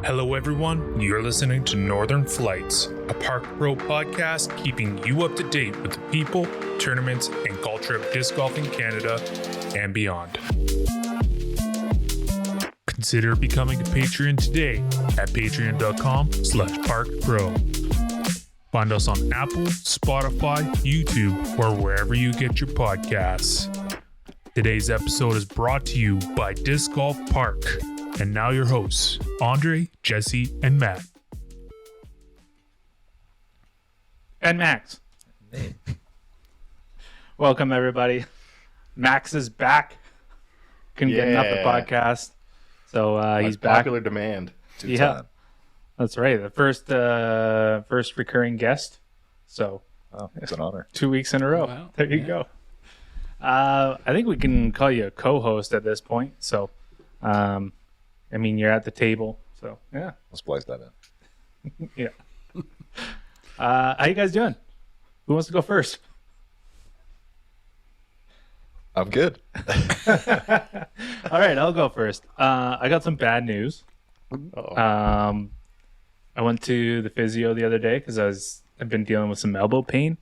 Hello everyone, you're listening to Northern Flights, a Park Pro podcast keeping you up to date with the people, tournaments, and culture of disc golf in Canada and beyond. Consider becoming a Patreon today at patreon.com/parkpro. Find us on Apple, Spotify, YouTube, or wherever you get your podcasts. Today's episode is brought to you by DiscGolfPark. And now your hosts, Andre, Jesse, and Matt. And Max. Welcome, everybody. Max is back. Couldn't get enough of the podcast. So he's back. Popular demand. Yeah, that's right. The first recurring guest. So it's an honor. 2 weeks in a row. Wow. There you go. I think we can call you a co-host at this point. So, I mean, you're at the table. So, yeah. Let's splice that in. Yeah. How you guys doing? Who wants to go first? I'm good. All right, I'll go first. I got some bad news. I went to the physio the other day because I've been dealing with some elbow pain,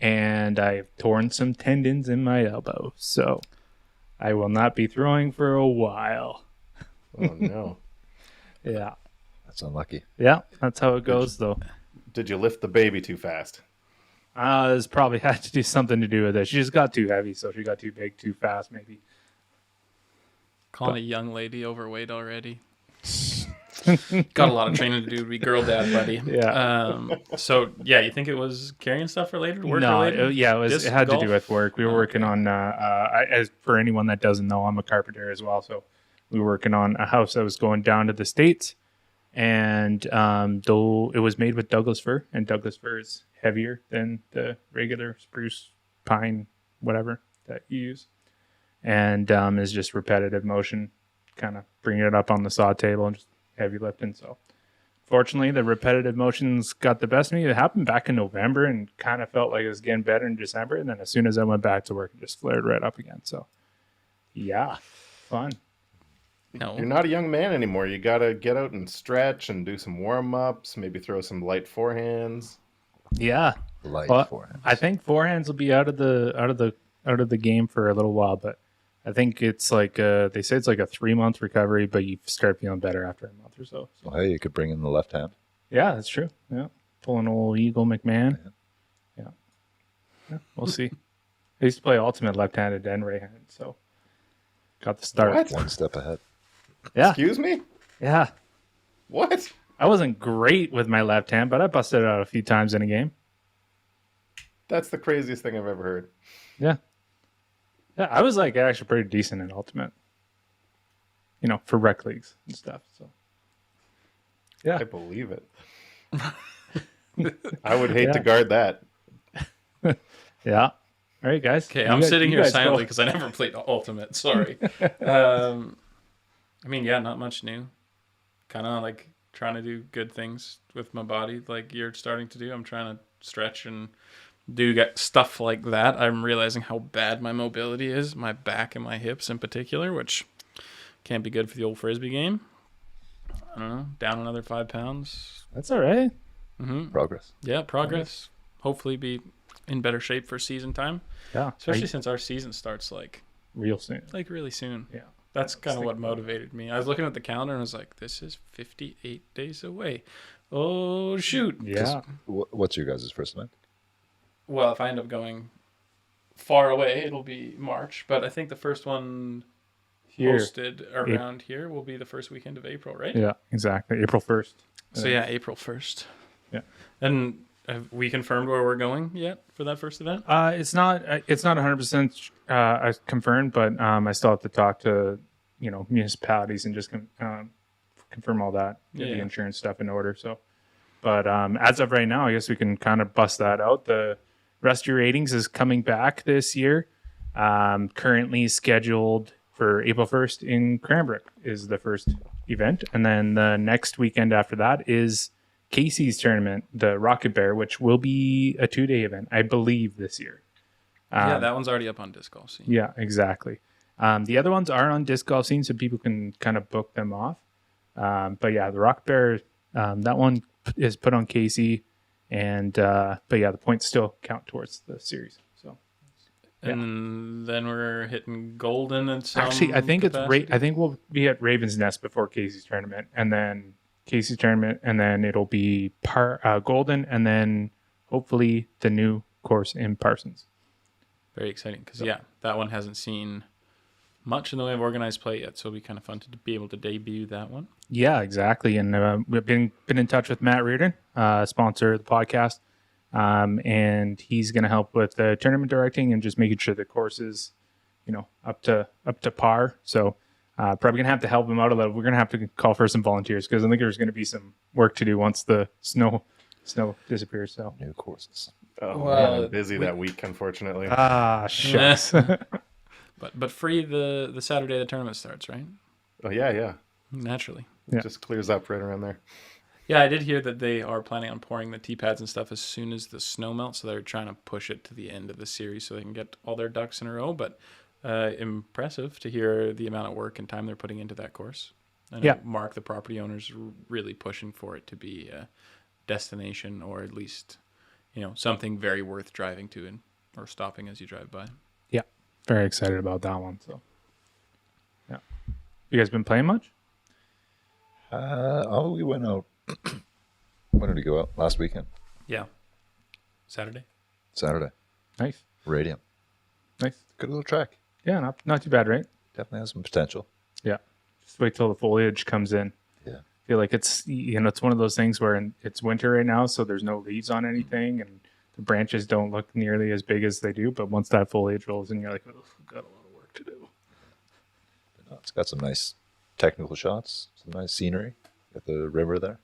and I've torn some tendons in my elbow, so I will not be throwing for a while. Oh no! Yeah, That's unlucky. yeah, that's how it goes, though. Did you lift the baby too fast? It's probably had to do something to do with it. She just got too heavy, so she got too big too fast, maybe. Calling a young lady overweight already. Got a lot of training to do to be girl dad, buddy. Yeah. So yeah, you think it was carrying stuff related, work No, related? it had to golf? do with work. We were working on. As for anyone that doesn't know, I'm a carpenter as well, so we were working on a house that was going down to the States, and though it was made with Douglas fir, and Douglas fir is heavier than the regular spruce, pine, whatever that you use, and is just repetitive motion, kind of bringing it up on the saw table and just heavy lifting. So fortunately, the repetitive motions got the best of me. It happened back in November and kind of felt like it was getting better in December, and then as soon as I went back to work, it just flared right up again. So yeah, fun. No. You're not a young man anymore. You gotta get out and stretch and do some warm ups. Maybe throw some light forehands. Yeah. Light Well, forehand. I think forehands will be out of the game for a little while, but I think it's like they say it's like a 3-month recovery, but you start feeling better after a month or so. Well, hey, you could bring in the left hand. Yeah, that's true. Yeah, pulling old Eagle McMahon. Yeah, we'll see. I used to play ultimate left-handed and right-handed, so got the start. What? One step ahead. Yeah, Excuse me? yeah. What? I wasn't great with my left hand, but I busted it out a few times in a game. That's the craziest thing I've ever heard. Yeah. Yeah, I was like actually pretty decent in ultimate. You know, for rec leagues and stuff. So yeah. I believe it. I would hate to guard that. Yeah. All right, guys. Okay, You I'm guys- sitting you here guys silently go. because I never played Ultimate. Sorry. I mean, yeah, not much new. Kind of like trying to do good things with my body, like you're starting to do. I'm trying to stretch and do stuff like that. I'm realizing how bad my mobility is, my back and my hips in particular, which can't be good for the old frisbee game. I don't know, down another 5 pounds. That's all right. Mm-hmm. Progress. Yeah, progress. Hopefully be in better shape for season time, Yeah. especially since our season starts like real soon. really soon. Yeah. That's kind of what motivated me. I was looking at the calendar and I was like, this is 58 days away. Oh, shoot. Yeah. What's your guys' first event? Well, if I end up going far away, it'll be March. But I think the first one Here. hosted around here will be the first weekend of April, right? Yeah, exactly. April 1st. So, yeah, April 1st. Yeah. And have we confirmed where we're going yet for that first event? It's not 100% confirmed, but I still have to talk to, municipalities and just confirm all that, get the Yeah. insurance stuff in order. So, but as of right now, I guess we can kind of bust that out. The Rusty Ratings is coming back this year. Currently scheduled for April 1st in Cranbrook is the first event, and then the next weekend after that is Casey's tournament, the Rocket Bear, which will be a 2-day event, I believe, this year. Yeah, that one's already up on Disc Golf Scene. Yeah, exactly. The other ones are on Disc Golf Scene, so people can kind of book them off. But yeah, the Rock Bear, that one is put on Casey, and but yeah, the points still count towards the series. So And then we're hitting Golden and some actually, I think capacity. I think we'll be at Raven's Nest before Casey's tournament, and then Casey's tournament, and then it'll be Golden, and then hopefully the new course in Parsons. Very exciting because that one hasn't seen much in the way of organized play yet, so it'll be kind of fun to be able to debut that one. Yeah, exactly. And we've been in touch with Matt Reardon, sponsor of the podcast, and he's going to help with the tournament directing and just making sure the course is, up to par. So probably going to have to help him out a little. We're going to have to call for some volunteers because I think there's going to be some work to do once the snow disappears. So New courses. Oh, Well, man, I'm busy that week, unfortunately. shucks. But free the Saturday the tournament starts, right? Oh, yeah. Naturally. It Yeah. just clears up right around there. Yeah, I did hear that they are planning on pouring the tee pads and stuff as soon as the snow melts, so they're trying to push it to the end of the series so they can get all their ducks in a row. But impressive to hear the amount of work and time they're putting into that course. I know Yeah. Mark, the property owner's really pushing for it to be a destination, or at least something very worth driving to or stopping as you drive by. Yeah, very excited about that one. So yeah, you guys been playing much? We went out. When did we go out? Last weekend, Yeah. Saturday. Saturday. Nice. Radium. Good little track. Yeah, not too bad, right? Definitely has some potential. Yeah. Just wait till the foliage comes in. Yeah. I feel like it's it's one of those things where it's winter right now, so there's no leaves on anything, and the branches don't look nearly as big as they do. But once that foliage rolls in, you're like, oh, I've got a lot of work to do. It's got some nice technical shots, some nice scenery. Got the river there.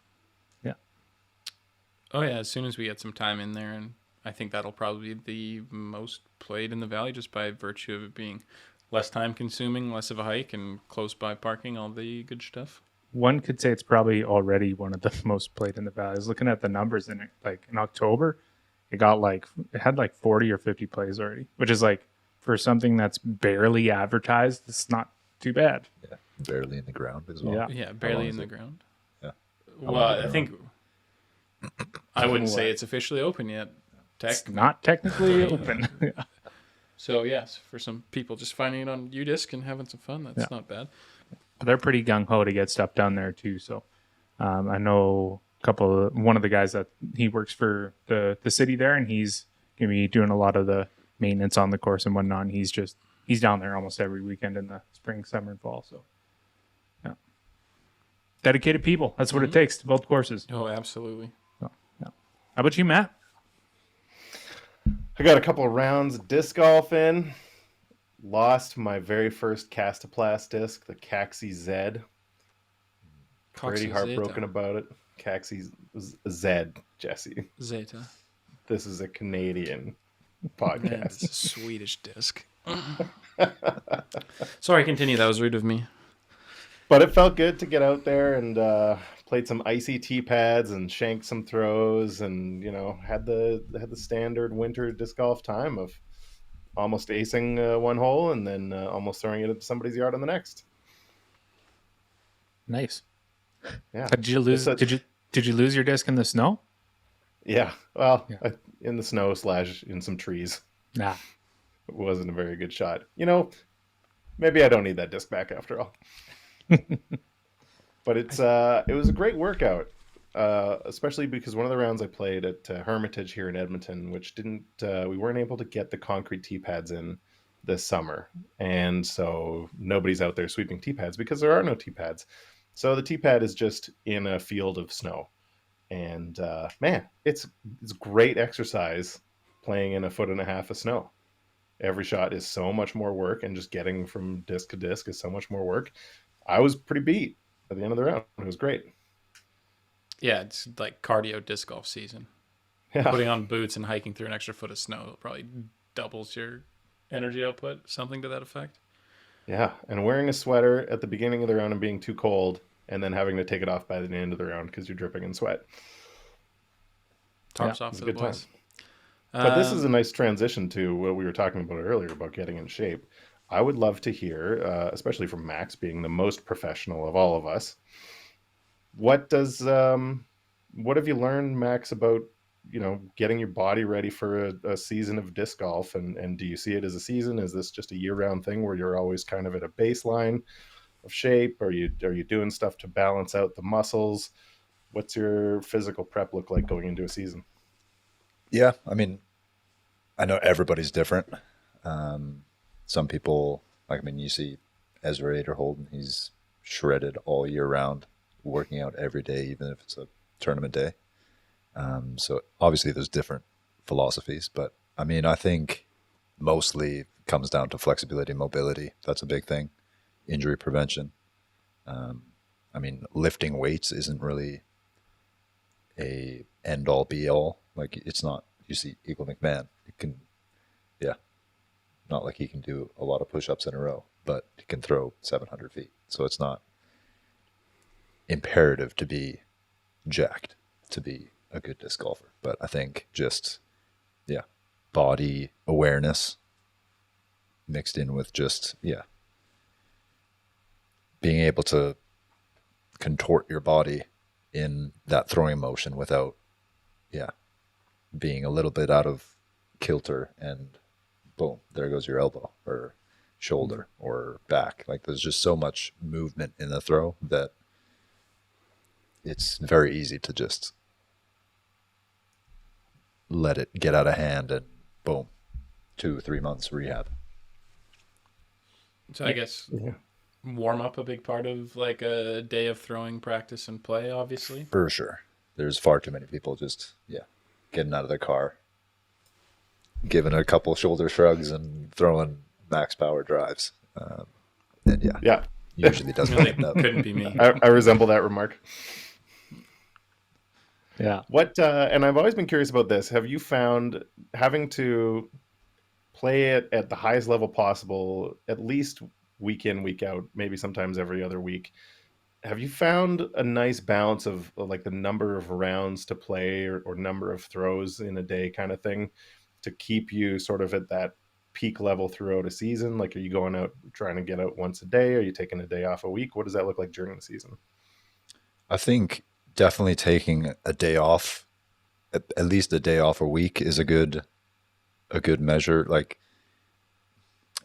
Oh, yeah, as soon as we get some time in there, and I think that'll probably be the most played in the valley just by virtue of it being less time consuming, less of a hike, and close by parking, all the good stuff. One could say it's probably already one of the most played in the valley. I was looking at the numbers in it, like in October, it had like 40 or 50 plays already, which is like for something that's barely advertised, it's not too bad. Yeah, barely in the ground as well. Yeah. Yeah, barely is in the it? ground. Yeah. Well, I think I wouldn't say it's officially open yet. It's not technically open. So, yes, for some people just finding it on UDisc and having some fun, that's not bad. They're pretty gung-ho to get stuff done there too. So I know one of the guys that he works for the city there, and he's going to be doing a lot of the maintenance on the course and whatnot. And he's down there almost every weekend in the spring, summer, and fall. So yeah, dedicated people. That's what it takes to build courses. Oh, absolutely. So, yeah. How about you, Matt? I got a couple of rounds of disc golf in. Lost my very first Castoplast disc, the Caxi Z. Pretty heartbroken about it. Caxi Z, Jesse. Zeta. This is a Canadian Man, podcast. it's a Swedish disc. Sorry, continue. That was rude of me. But it felt good to get out there and played some icy tee pads and shanked some throws, and had the standard winter disc golf time of almost acing one hole and then almost throwing it at somebody's yard on the next. Nice. Yeah. Did you lose? Did you lose your disc in the snow? Yeah. Well, Yeah. in the snow / in some trees. Nah. It wasn't a very good shot. Maybe I don't need that disc back after all. But it was a great workout, especially because one of the rounds I played at Hermitage here in Edmonton, which we weren't able to get the concrete tee pads in this summer, and so nobody's out there sweeping tee pads because there are no tee pads. So the tee pad is just in a field of snow, and man, it's great exercise playing in 1.5 feet of snow. Every shot is so much more work, and just getting from disc to disc is so much more work. I was pretty beat at the end of the round. It was great. Yeah, it's like cardio disc golf season. Yeah. Putting on boots and hiking through an extra foot of snow probably doubles your energy output, something to that effect. Yeah, and wearing a sweater at the beginning of the round and being too cold, and then having to take it off by the end of the round because you're dripping in sweat. Tarps off it's for a the good time. boys. But this is a nice transition to what we were talking about earlier about getting in shape. I would love to hear, especially from Max being the most professional of all of us, what does what have you learned, Max, about getting your body ready for a season of disc golf? And do you see it as a season? Is this just a year-round thing where you're always kind of at a baseline of shape? Are you doing stuff to balance out the muscles? What's your physical prep look like going into a season? Yeah, I mean, I know everybody's different. Some people, like, I mean, you see Ezra Holden, he's shredded all year round, working out every day, even if it's a tournament day. So obviously there's different philosophies, but I mean, I think mostly it comes down to flexibility and mobility. That's a big thing. Injury prevention. I mean, lifting weights isn't really a end all be all. Like, it's not, you see Eagle McMahon, it can, yeah, not like he can do a lot of push-ups in a row, but he can throw 700 feet. So it's not imperative to be jacked to be a good disc golfer. But I think just, yeah, body awareness mixed in with just, yeah, being able to contort your body in that throwing motion without, yeah, being a little bit out of kilter, and boom, there goes your elbow or shoulder or back. Like, there's just so much movement in the throw that it's very easy to just let it get out of hand and boom, 2-3 months rehab. So I guess warm up a big part of like a day of throwing practice and play, obviously. For sure. There's far too many people just, yeah, getting out of their car, giving a couple shoulder shrugs and throwing max power drives. And yeah, usually doesn't end up. Couldn't be me. I resemble that remark. Yeah. What and I've always been curious about this. Have you found having to play it at the highest level possible, at least week in, week out, maybe sometimes every other week, have you found a nice balance of like the number of rounds to play or number of throws in a day kind of thing to keep you sort of at that peak level throughout a season? Like, are you going out trying to get out once a day? Are you taking a day off a week? What does that look like during the season? I think definitely taking a day off, at least a day off a week, is a good measure. Like,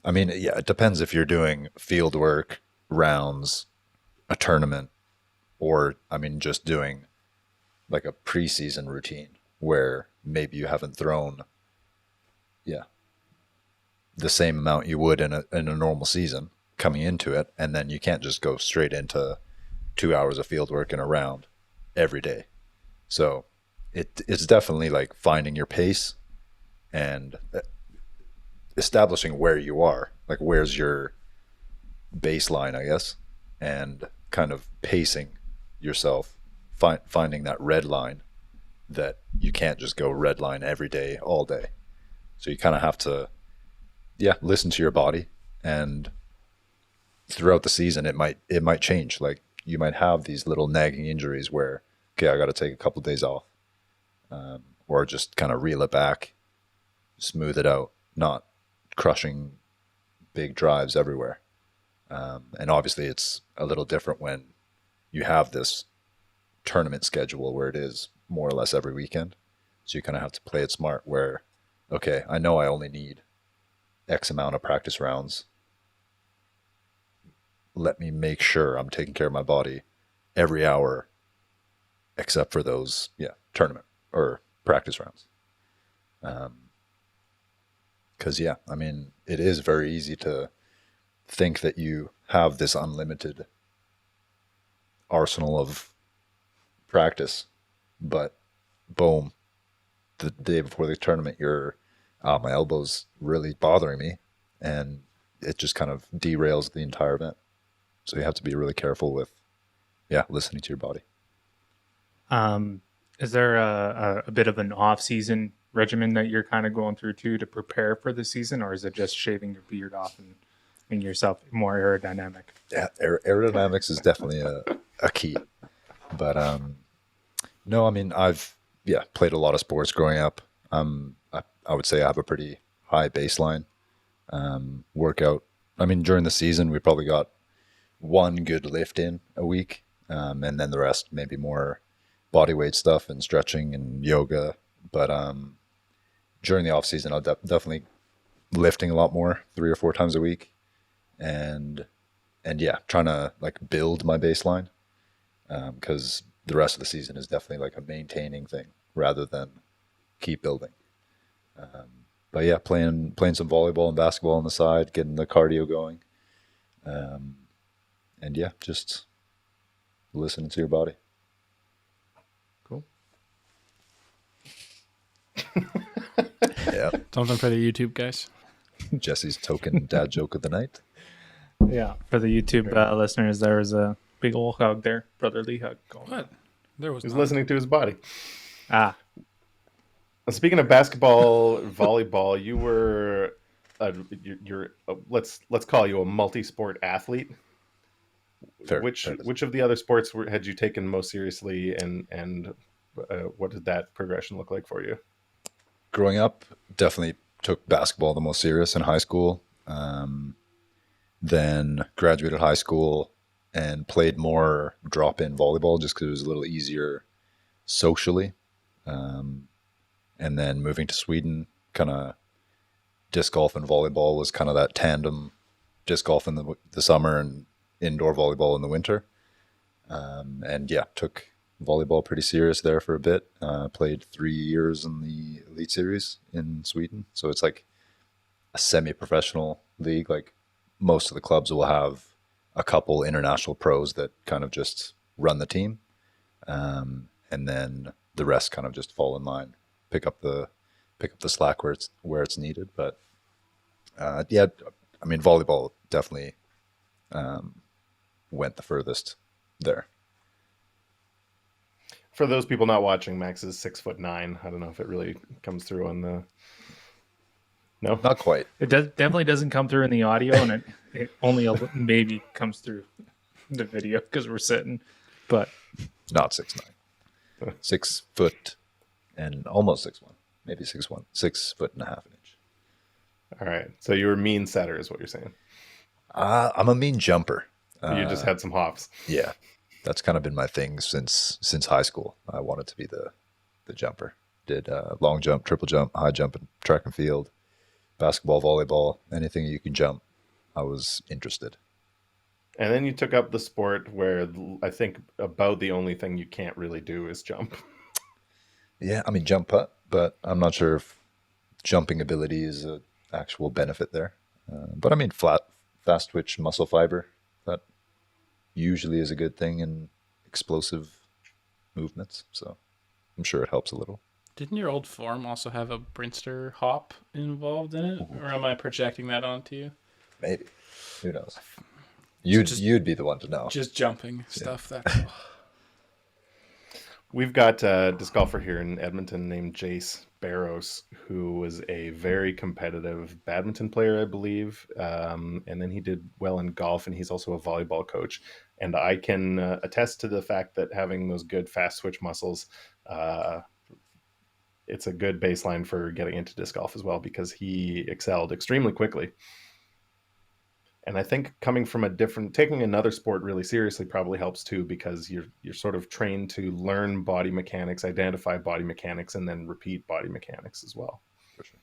I mean, yeah, it depends if you're doing field work, rounds, a tournament, or, I mean, just doing like a preseason routine where maybe you haven't thrown, yeah, the same amount you would in a normal season coming into it, and then you can't just go straight into 2 hours of field work in a round every day. So it's definitely like finding your pace and establishing where you are, like where's your baseline, I guess, and kind of pacing yourself, finding that red line that you can't just go red line every day, all day. So you kind of have to, yeah, listen to your body, and throughout the season, it might change. Like, you might have these little nagging injuries where, okay, I got to take a couple of days off, or just kind of reel it back, smooth it out, not crushing big drives everywhere. And obviously it's a little different when you have this tournament schedule where it is more or less every weekend. So you kind of have to play it smart where, okay, I know I only need X amount of practice rounds. Let me make sure I'm taking care of my body every hour except for those, tournament or practice rounds. Because, I mean, it is very easy to think that you have this unlimited arsenal of practice, but boom, the day before the tournament, my elbow's really bothering me, and it just kind of derails the entire event. So you have to be really careful with, listening to your body. Is there a bit of an off-season regimen that you're kind of going through too to prepare for the season, or is it just shaving your beard off and making yourself more aerodynamic? Yeah, aerodynamics is definitely a key. But no, I mean, I've played a lot of sports growing up. I would say I have a pretty high baseline workout. I mean, during the season, we probably got one good lift in a week, And then the rest maybe more body weight stuff and stretching and yoga. But during the off season, I'll definitely lifting a lot more, 3 or 4 times a week, and yeah, trying to like build my baseline, because the rest of the season is definitely like a maintaining thing rather than keep building. But yeah, playing some volleyball and basketball on the side, getting the cardio going, and yeah, just listening to your body. Cool. Yeah. Something for the YouTube guys. Jesse's token dad joke of the night. Yeah. For the YouTube listeners, there was a big old hug there, brotherly hug going. What? There was. He's Not. listening to his body. Ah, Speaking of basketball, volleyball, you were you're let's call you a multi-sport athlete. Fair. Which of the other sports had you taken most seriously, and what did that progression look like for you? Growing up, definitely took basketball the most serious in high school. Then graduated high school and played more drop-in volleyball just because it was a little easier socially. And then moving to Sweden, kind of disc golf and volleyball was kind of that tandem, disc golf in the summer and indoor volleyball in the winter. And yeah, took volleyball pretty serious there for a bit. Played 3 years in the Elite Series in Sweden. So it's like a semi-professional league. Like most of the clubs will have a couple international pros that kind of just run the team. And then the rest kind of just fall in line, pick up the slack where it's needed. But yeah, I mean, volleyball definitely went the furthest there. For those people not watching, Max is 6'9". I don't know if it really comes through on the. No, Not quite. it definitely doesn't come through in the audio, and it only maybe comes through the video because we're sitting. But Not 6'9". 6 foot and almost 6'1", maybe 6'1", 6 foot and a half an inch. all right. So you were a mean setter, is what you're saying. I'm a mean jumper. You just had some hops. Yeah, that's kind of been my thing since high school. I wanted to be the jumper. Did long jump, triple jump, high jump, and track and field, basketball, volleyball, anything you can jump. I was interested. And then you took up the sport where I think about the only thing you can't really do is jump. Yeah, I mean jump putt, but I'm not sure if jumping ability is an actual benefit there. But I mean fast twitch muscle fiber, that usually is a good thing in explosive movements. So I'm sure it helps a little. Didn't your old form also have a Brinster hop involved in it? Or am I projecting that onto you? Maybe. Who knows? You'd be the one to know. Just jumping stuff. That. We've got a disc golfer here in Edmonton named Jace Barrows, who was a very competitive badminton player, I believe. And then he did well in golf, and he's also a volleyball coach. And I can attest to the fact that having those good fast switch muscles, it's a good baseline for getting into disc golf as well, because he excelled extremely quickly. And I think coming from taking another sport really seriously probably helps too, because you're sort of trained to learn body mechanics, identify body mechanics, and then repeat body mechanics as well. For sure.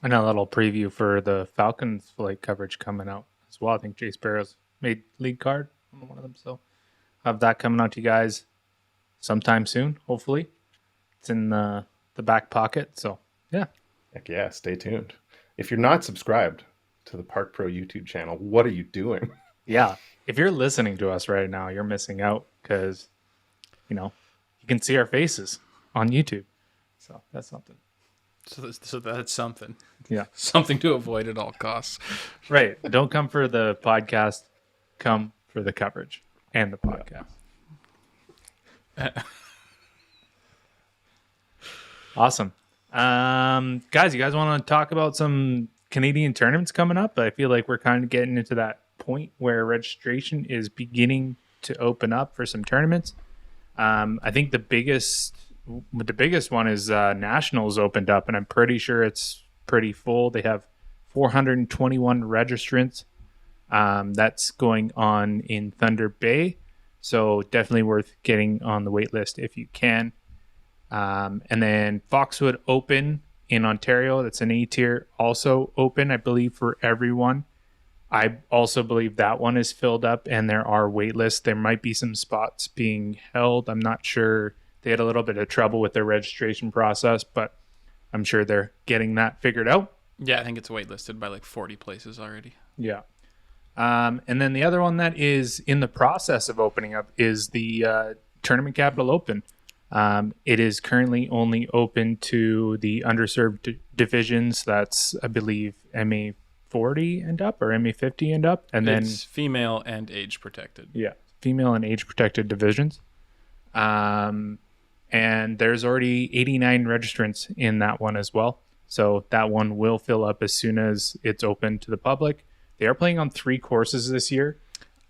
and a little preview for the Falcons flight coverage coming out as well. I think Jace Barrows made lead card on one of them, so have that coming out to you guys sometime soon. Hopefully, it's in the back pocket. So yeah. Heck yeah, stay tuned. If you're not subscribed to the Park Pro YouTube channel, what are you doing? Yeah, if you're listening to us right now, you're missing out because, you can see our faces on YouTube. So that's something. So that's something. Yeah. Something to avoid at all costs. Right. Don't come for the podcast. Come for the coverage and the podcast. Awesome. Guys, you guys want to talk about some Canadian tournaments coming up? I feel like we're kind of getting into that point where registration is beginning to open up for some tournaments. I think the biggest one is Nationals opened up, and I'm pretty sure it's pretty full. They have 421 registrants. That's going on in Thunder Bay. So definitely worth getting on the wait list if you can. And then Foxwood Open in Ontario, that's an A tier, also open, I believe, for everyone. I also believe that one is filled up and there are wait lists. There might be some spots being held. I'm not sure. They had a little bit of trouble with their registration process, but I'm sure they're getting that figured out. Yeah, I think it's waitlisted by like 40 places already. Yeah. And then the other one that is in the process of opening up is the Tournament Capital Open. It is currently only open to the underserved divisions. That's, I believe, MA 40 and up or MA 50 and up. And then it's female and age protected. Yeah, female and age protected divisions. And there's already 89 registrants in that one as well. So that one will fill up as soon as it's open to the public. They are playing on 3 courses this year.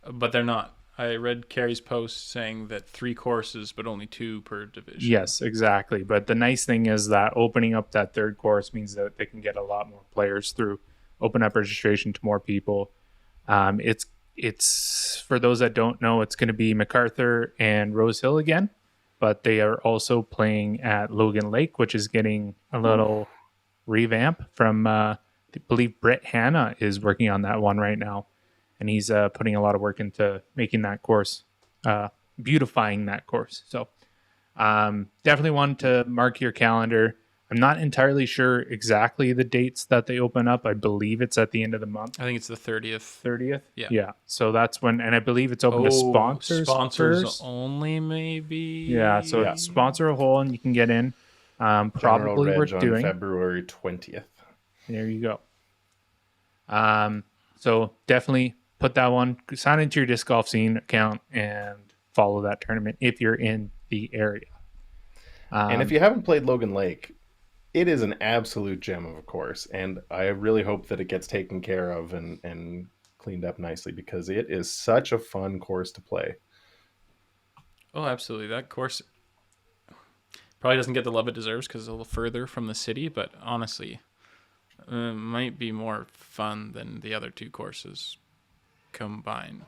But they're not. I read Carrie's post saying that 3 courses, but only 2 per division. Yes, exactly. But the nice thing is that opening up that 3rd course means that they can get a lot more players through, open up registration to more people. It's for those that don't know, it's going to be MacArthur and Rose Hill again, but they are also playing at Logan Lake, which is getting a little revamp from, I believe Brett Hanna is working on that one right now. And he's putting a lot of work into making that course, beautifying that course. So definitely one to mark your calendar. I'm not entirely sure exactly the dates that they open up. I believe it's at the end of the month. I think it's the 30th. 30th? Yeah. Yeah. So that's when, and I believe it's open to sponsors. Sponsors first. Only, maybe. Yeah. So sponsor a hole and you can get in. Probably worth doing. February 20th. There you go. So definitely put that one, sign into your Disc Golf Scene account and follow that tournament if you're in the area. And if you haven't played Logan Lake, it is an absolute gem of a course. And I really hope that it gets taken care of and cleaned up nicely because it is such a fun course to play. Oh, absolutely. That course probably doesn't get the love it deserves because it's a little further from the city, but honestly, might be more fun than the other 2 courses combined.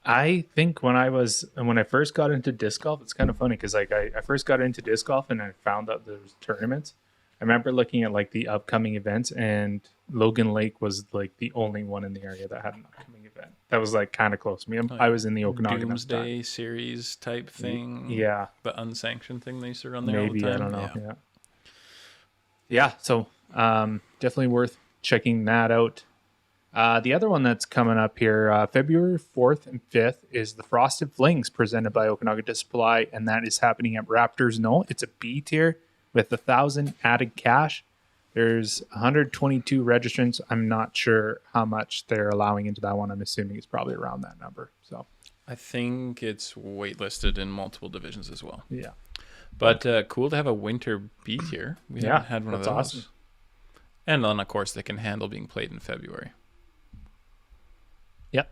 I think when I first got into disc golf, it's kind of funny because like I first got into disc golf and I found out there was tournaments. I remember looking at like the upcoming events and Logan Lake was like the only one in the area that had an upcoming event. That was like kind of close to me. I was in the Okanagan Doomsday Series type thing. Yeah. The unsanctioned thing they used to run there Maybe, all the time. I don't know. Yeah. So definitely worth checking that out. The other one that's coming up here, February 4th and 5th, is the Frosted Flings presented by Okanagan Display, and that is happening at Raptors Knoll. It's a B tier with 1,000 added cash. There's 122 registrants. I'm not sure how much they're allowing into that one. I'm assuming it's probably around that number. So I think it's waitlisted in multiple divisions as well. yeah, but cool to have a winter B tier. We haven't had one of those. Awesome. And then of course they can handle being played in February. Yep.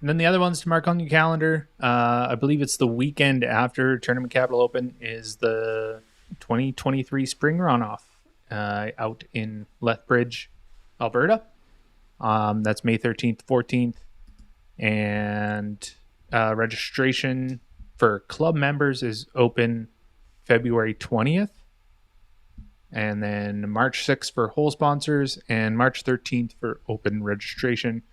And then the other ones to mark on your calendar, I believe it's the weekend after Tournament Capital Open, is the 2023 Spring Runoff out in Lethbridge, Alberta. That's May 13th, 14th. And registration for club members is open February 20th. And then March 6th for hole sponsors and March 13th for open registration.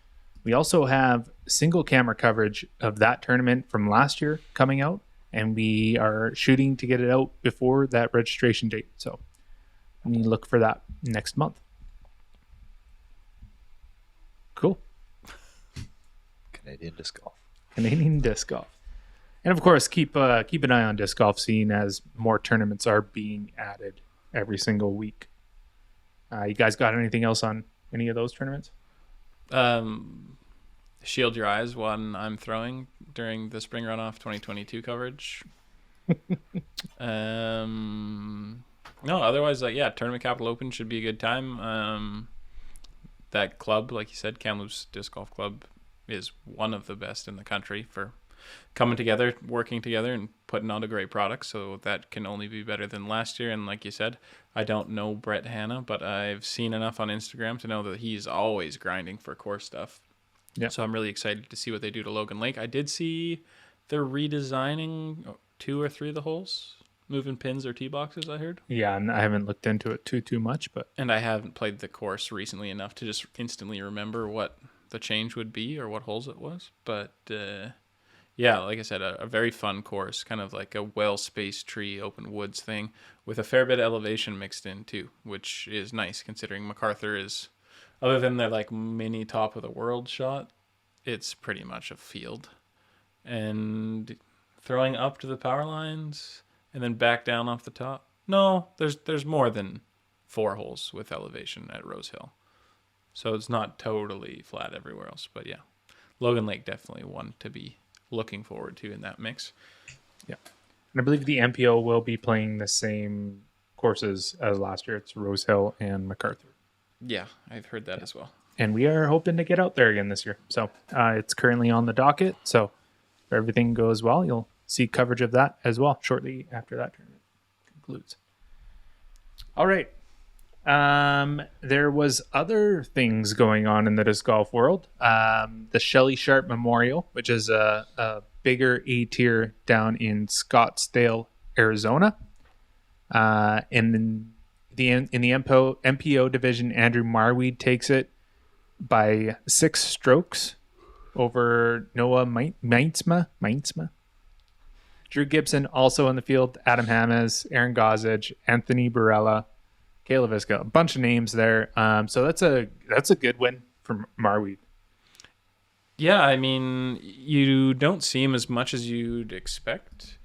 We also have single camera coverage of that tournament from last year coming out, and we are shooting to get it out before that registration date. So we need to look for that next month. Cool. Canadian disc golf. Canadian disc golf. And of course, keep an eye on Disc Golf Scene as more tournaments are being added every single week. You guys got anything else on any of those tournaments? Shield Your Eyes one I'm throwing during the Spring Runoff 2022 coverage. No, otherwise, Tournament Capital Open should be a good time. That club, like you said, Kamloops Disc Golf Club, is one of the best in the country for coming together, working together, and putting out a great product. So that can only be better than last year. And like you said, I don't know Brett Hanna, but I've seen enough on Instagram to know that he's always grinding for course stuff. Yeah. So I'm really excited to see what they do to Logan Lake. I did see they're redesigning 2 or 3 of the holes, moving pins or tee boxes, I heard. Yeah, and I haven't looked into it too much, but And I haven't played the course recently enough to just instantly remember what the change would be or what holes it was. But yeah, like I said, a very fun course, kind of like a well-spaced tree, open woods thing with a fair bit of elevation mixed in too, which is nice considering MacArthur is, other than their like mini top of the world shot, it's pretty much a field. And throwing up to the power lines and then back down off the top. No, there's more than 4 holes with elevation at Rose Hill. So it's not totally flat everywhere else. But yeah, Logan Lake definitely one to be looking forward to in that mix. yeah. And I believe the MPO will be playing the same courses as last year. It's Rose Hill and MacArthur. Yeah, I've heard that as well. And we are hoping to get out there again this year. So it's currently on the docket. So if everything goes well, you'll see coverage of that as well shortly after that tournament concludes. All right. There was other things going on in the disc golf world. The Shelly Sharpe Memorial, which is a bigger A tier down in Scottsdale, Arizona. In the MPO division, Andrew Marweed takes it by 6 strokes over Noah Meinsma. Drew Gibson also in the field, Adam Hammes, Aaron Gossage, Anthony Barella, Kayla Visca, a bunch of names there. So that's a good win for Marweed. Yeah, I mean, you don't see him as much as you'd expect.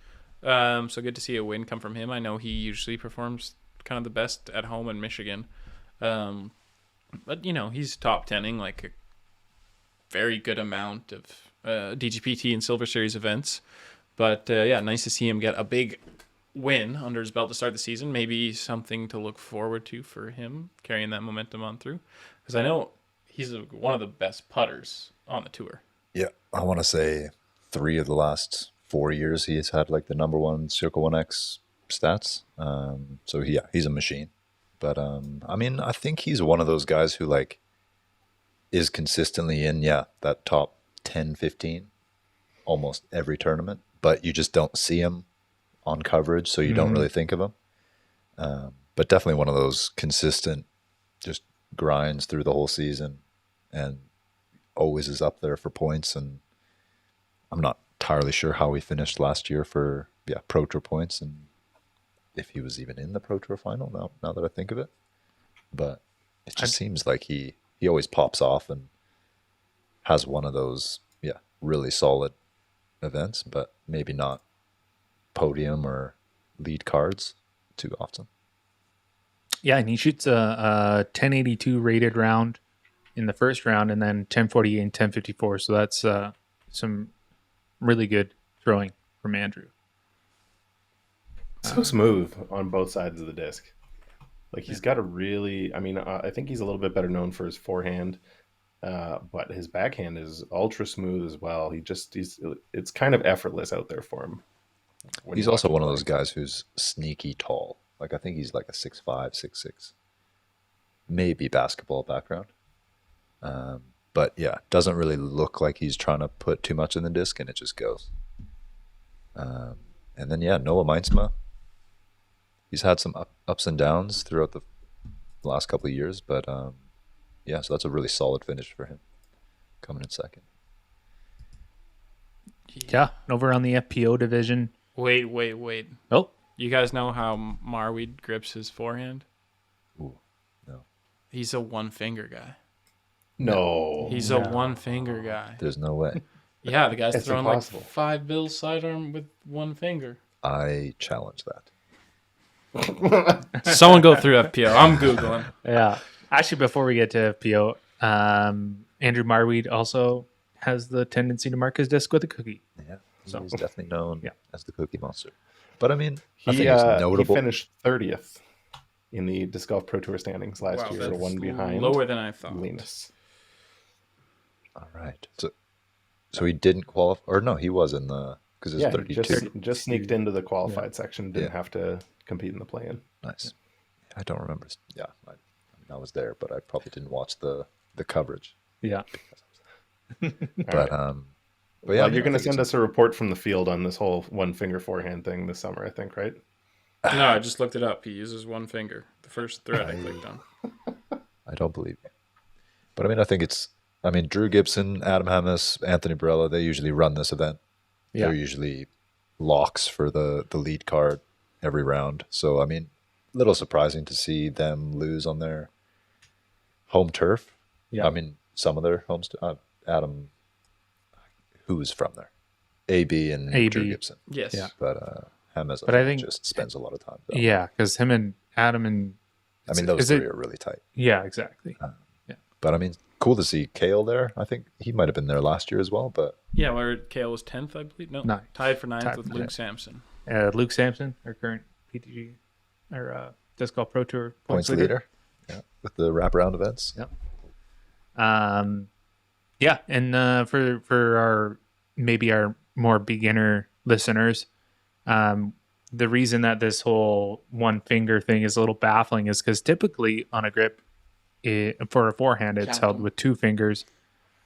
So good to see a win come from him. I know he usually performs kind of the best at home in Michigan. But, you know, he's top 10ing like a very good amount of DGPT and Silver Series events. But, yeah, nice to see him get a big win under his belt to start the season. Maybe something to look forward to for him, carrying that momentum on through. Because I know he's one of the best putters on the tour. Yeah, I want to say 3 of the last 4 years he's had like the number 1 Circle 1X stats. So yeah, he's a machine. But I mean, I think he's one of those guys who like is consistently in that top 10, 15 almost every tournament, but you just don't see him on coverage, so you don't really think of him. But definitely one of those consistent just grinds through the whole season and always is up there for points. And I'm not entirely sure how he finished last year for Pro Tour points and if he was even in the Pro Tour final now that I think of it. But it just seems like he always pops off and has one of those really solid events, but maybe not podium or lead cards too often. Yeah, and he shoots a 1082 rated round in the first round and then 1048 and 1054. So that's some really good throwing from Andrew. So smooth on both sides of the disc. Like he's got a really, I mean, I think he's a little bit better known for his forehand, but his backhand is ultra smooth as well. It's kind of effortless out there for him. He's also one of those guys who's sneaky tall. Like I think he's like a 6'5", 6'6", maybe basketball background. But yeah, doesn't really look like he's trying to put too much in the disc, and it just goes. And then Noah Meinsma. He's had some ups and downs throughout the last couple of years, but so that's a really solid finish for him, coming in second. Yeah, over on the FPO division. Wait. Oh, You guys know how Marweed grips his forehand? Ooh, no. He's a one-finger guy. No. He's a one-finger guy. There's no way. Yeah, the guy's It's throwing impossible. like 5 bills sidearm with one finger. I challenge that. Someone go through FPO. I'm Googling. yeah. Actually, before we get to FPO, Andrew Marweed also has the tendency to mark his disc with a cookie. Yeah, So- he's definitely known Yeah. as the Cookie Monster. But I mean, I He, think it's he notable. finished 30th in the Disc Golf Pro Tour standings last year, that's one behind lower than I thought. Linus. All right. So he didn't qualify, or no, he was in the, because it's Yeah, 32. just sneaked into the qualified section. Didn't Yeah. have to compete in the play-in. Nice. I don't remember. Yeah, I was there, but I probably didn't watch the coverage. Yeah. But But yeah, Well, you're going to send us a report from the field on this whole one finger forehand thing this summer, I think, right? No, I just looked it up. He uses one finger. The first thread I clicked on. I don't believe you. But I mean, I think Drew Gibson, Adam Hammes, Anthony Barella, they usually run this event. Yeah. They're usually locks for the lead card every round. So, I mean, a little surprising to see them lose on their home turf. Yeah. I mean, some of their homes. Adam, who's from there? AB and Drew Gibson. Yes. Yeah. But Hammes, But I think just spends a lot of time there. Yeah, because him and Adam and I mean, those three are really tight. yeah, exactly. But I mean, cool to see Kale there. I think he might have been there last year as well. But Yeah, where Kale was 10th, I believe. No, Ninth. tied for 9th Tied with for Luke ninth. Sampson. Luke Sampson, our current PDG or Disc Golf Pro Tour points leader. Yeah, with the wraparound events. Yep. Yeah, and for our maybe our more beginner listeners, the reason that this whole one finger thing is a little baffling is because typically on a grip, for a forehand, it's held with two fingers.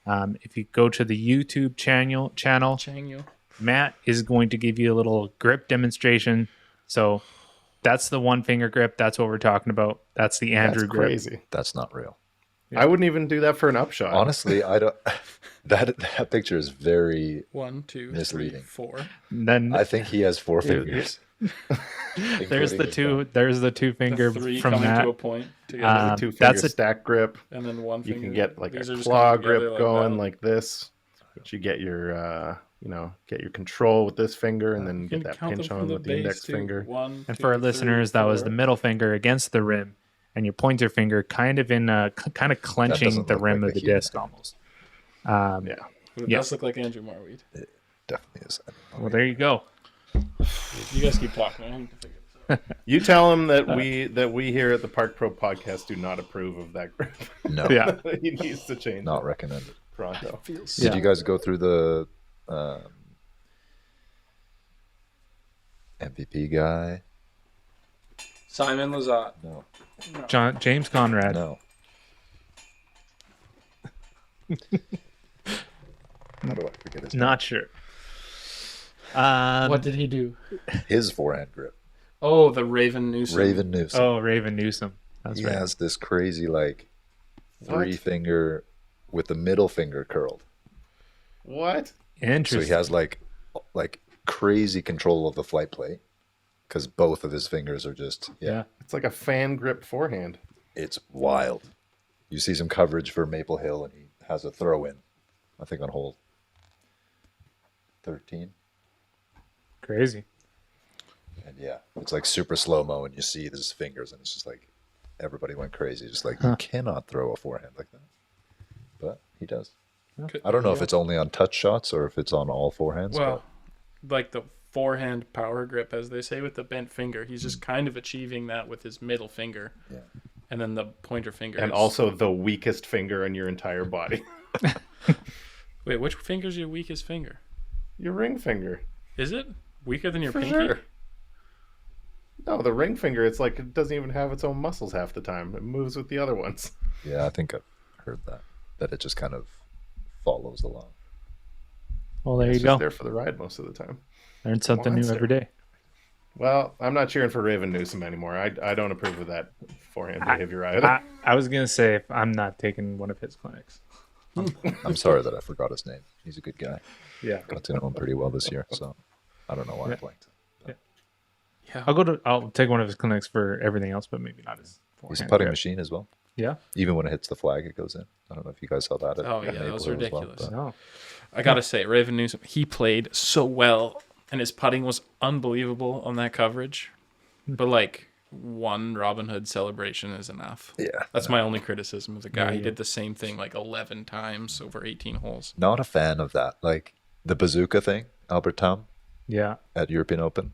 If you go to the YouTube channel, Changyo. Matt is going to give you a little grip demonstration. So that's the one finger grip. That's what we're talking about. That's the Andrew That's grip. crazy. That's not real. I wouldn't even do that for an upshot. Honestly, I don't. That picture is very 1, 2, 3, misleading. 4. And then I think he has four fingers. there's the two. There's the two finger The 3 from coming Matt. to a point together. Two finger that's a- stack grip. and then one You finger. can get like These a are just claw coming together grip like going that. like this. But you get your get your control with this finger and then You get can that count them pinch from on the with the base index too. finger. 1, And 2, for our 3, listeners, that was 4. the middle finger against the rim, and your pointer finger kind of kind of clenching doesn't the look rim like of the the human. disc almost. Yeah. But it Yeah. does look like Andrew Marweed. Definitely is. Well, there you go. You guys keep talking. I need to figure this out. You tell him that we here at the Park Pro podcast do not approve of that grip. No, Yeah. He needs to change not it recommended. pronto. Did you guys go through the MVP guy? Simon Lazat. No, James Conrad. no. How do I forget his name? Not sure. What did he do? His forehand grip. Oh, the Raven Newsom. Raven Newsom. Oh, Raven Newsom. That's He right. has this crazy like What? 3-finger with the middle finger curled. What? So Interesting. he has like crazy control of the flight plate because both of his fingers are just yeah. It's like a fan grip forehand. It's wild. You see some coverage for Maple Hill, and he has a throw in, I think on hole 13. Crazy. And yeah, it's like super slow mo, and you see his fingers, and it's just like everybody went crazy. Just like, you cannot throw a forehand like that. But he does. I don't know if it's only on touch shots or if it's on all forehands. Well, like the forehand power grip, as they say, with the bent finger. He's just kind of achieving that with his middle finger. Yeah. And then the pointer finger. And is- also the weakest finger in your entire body. Wait, which finger's your weakest finger? Your ring finger. Is it weaker than your For pinky? sure. No, the ring finger, it's like it doesn't even have its own muscles half the time. It moves with the other ones. Yeah, I think I've heard that it just kind of follows along. Well, there It's you just go. there for the ride most of the time. Learn something new Monster. every day. Well, I'm not cheering for Raven Newsom anymore. I don't approve of that forehand behavior either. I was gonna say I'm not taking one of his clinics. I'm sorry that I forgot his name. He's a good guy. Yeah. Got to know him pretty well this year, so I don't know why I blanked. Yeah. I'll take one of his clinics for everything else, but maybe not his He's a forehand putting grip. machine as well. Yeah. Even when it hits the flag, it goes in. I don't know if you guys saw that. Oh, yeah, Maple that was Hill as well, ridiculous. but- No. I gotta say, Raven Newsom, he played so well, and his putting was unbelievable on that coverage. But like one Robin Hood celebration is enough. yeah. That's my only criticism of the guy. He Yeah. did the same thing like 11 times over 18 holes. Not a fan of that. Like the bazooka thing, Albert Tam Yeah. at European Open.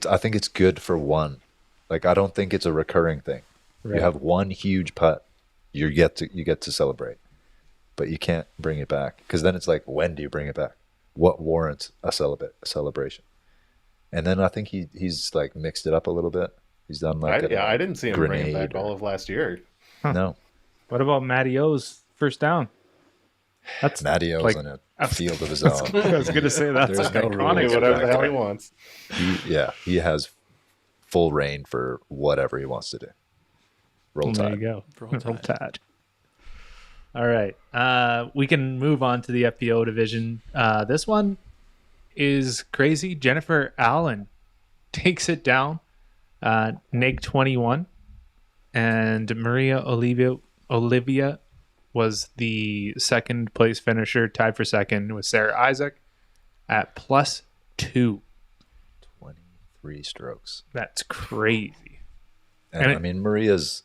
I think it's good for one. Like I don't think it's a recurring thing. Right. You have one huge putt, you get to celebrate, but you can't bring it back because then it's like, when do you bring it back? What warrants a celebration? And then I think he's like mixed it up a little bit. He's done like I didn't see him bring it grenade back all of last year. No, What about Matty O's first down? That's Matteo's like- in a field of his own. I was gonna say that's There's an no iconic. rules. Do whatever the back hell he then. wants. He has full reign for whatever he wants to do. Roll There you Tide. go. Roll Roll Tide. Tide. All right. We can move on to the FPO division. This one is crazy. Jennifer Allen takes it down. Neg 21. And Maria Olivia was the second place finisher, tied for second with Sarah Isaac at +2. 23 strokes. That's crazy. And, And I mean, Maria's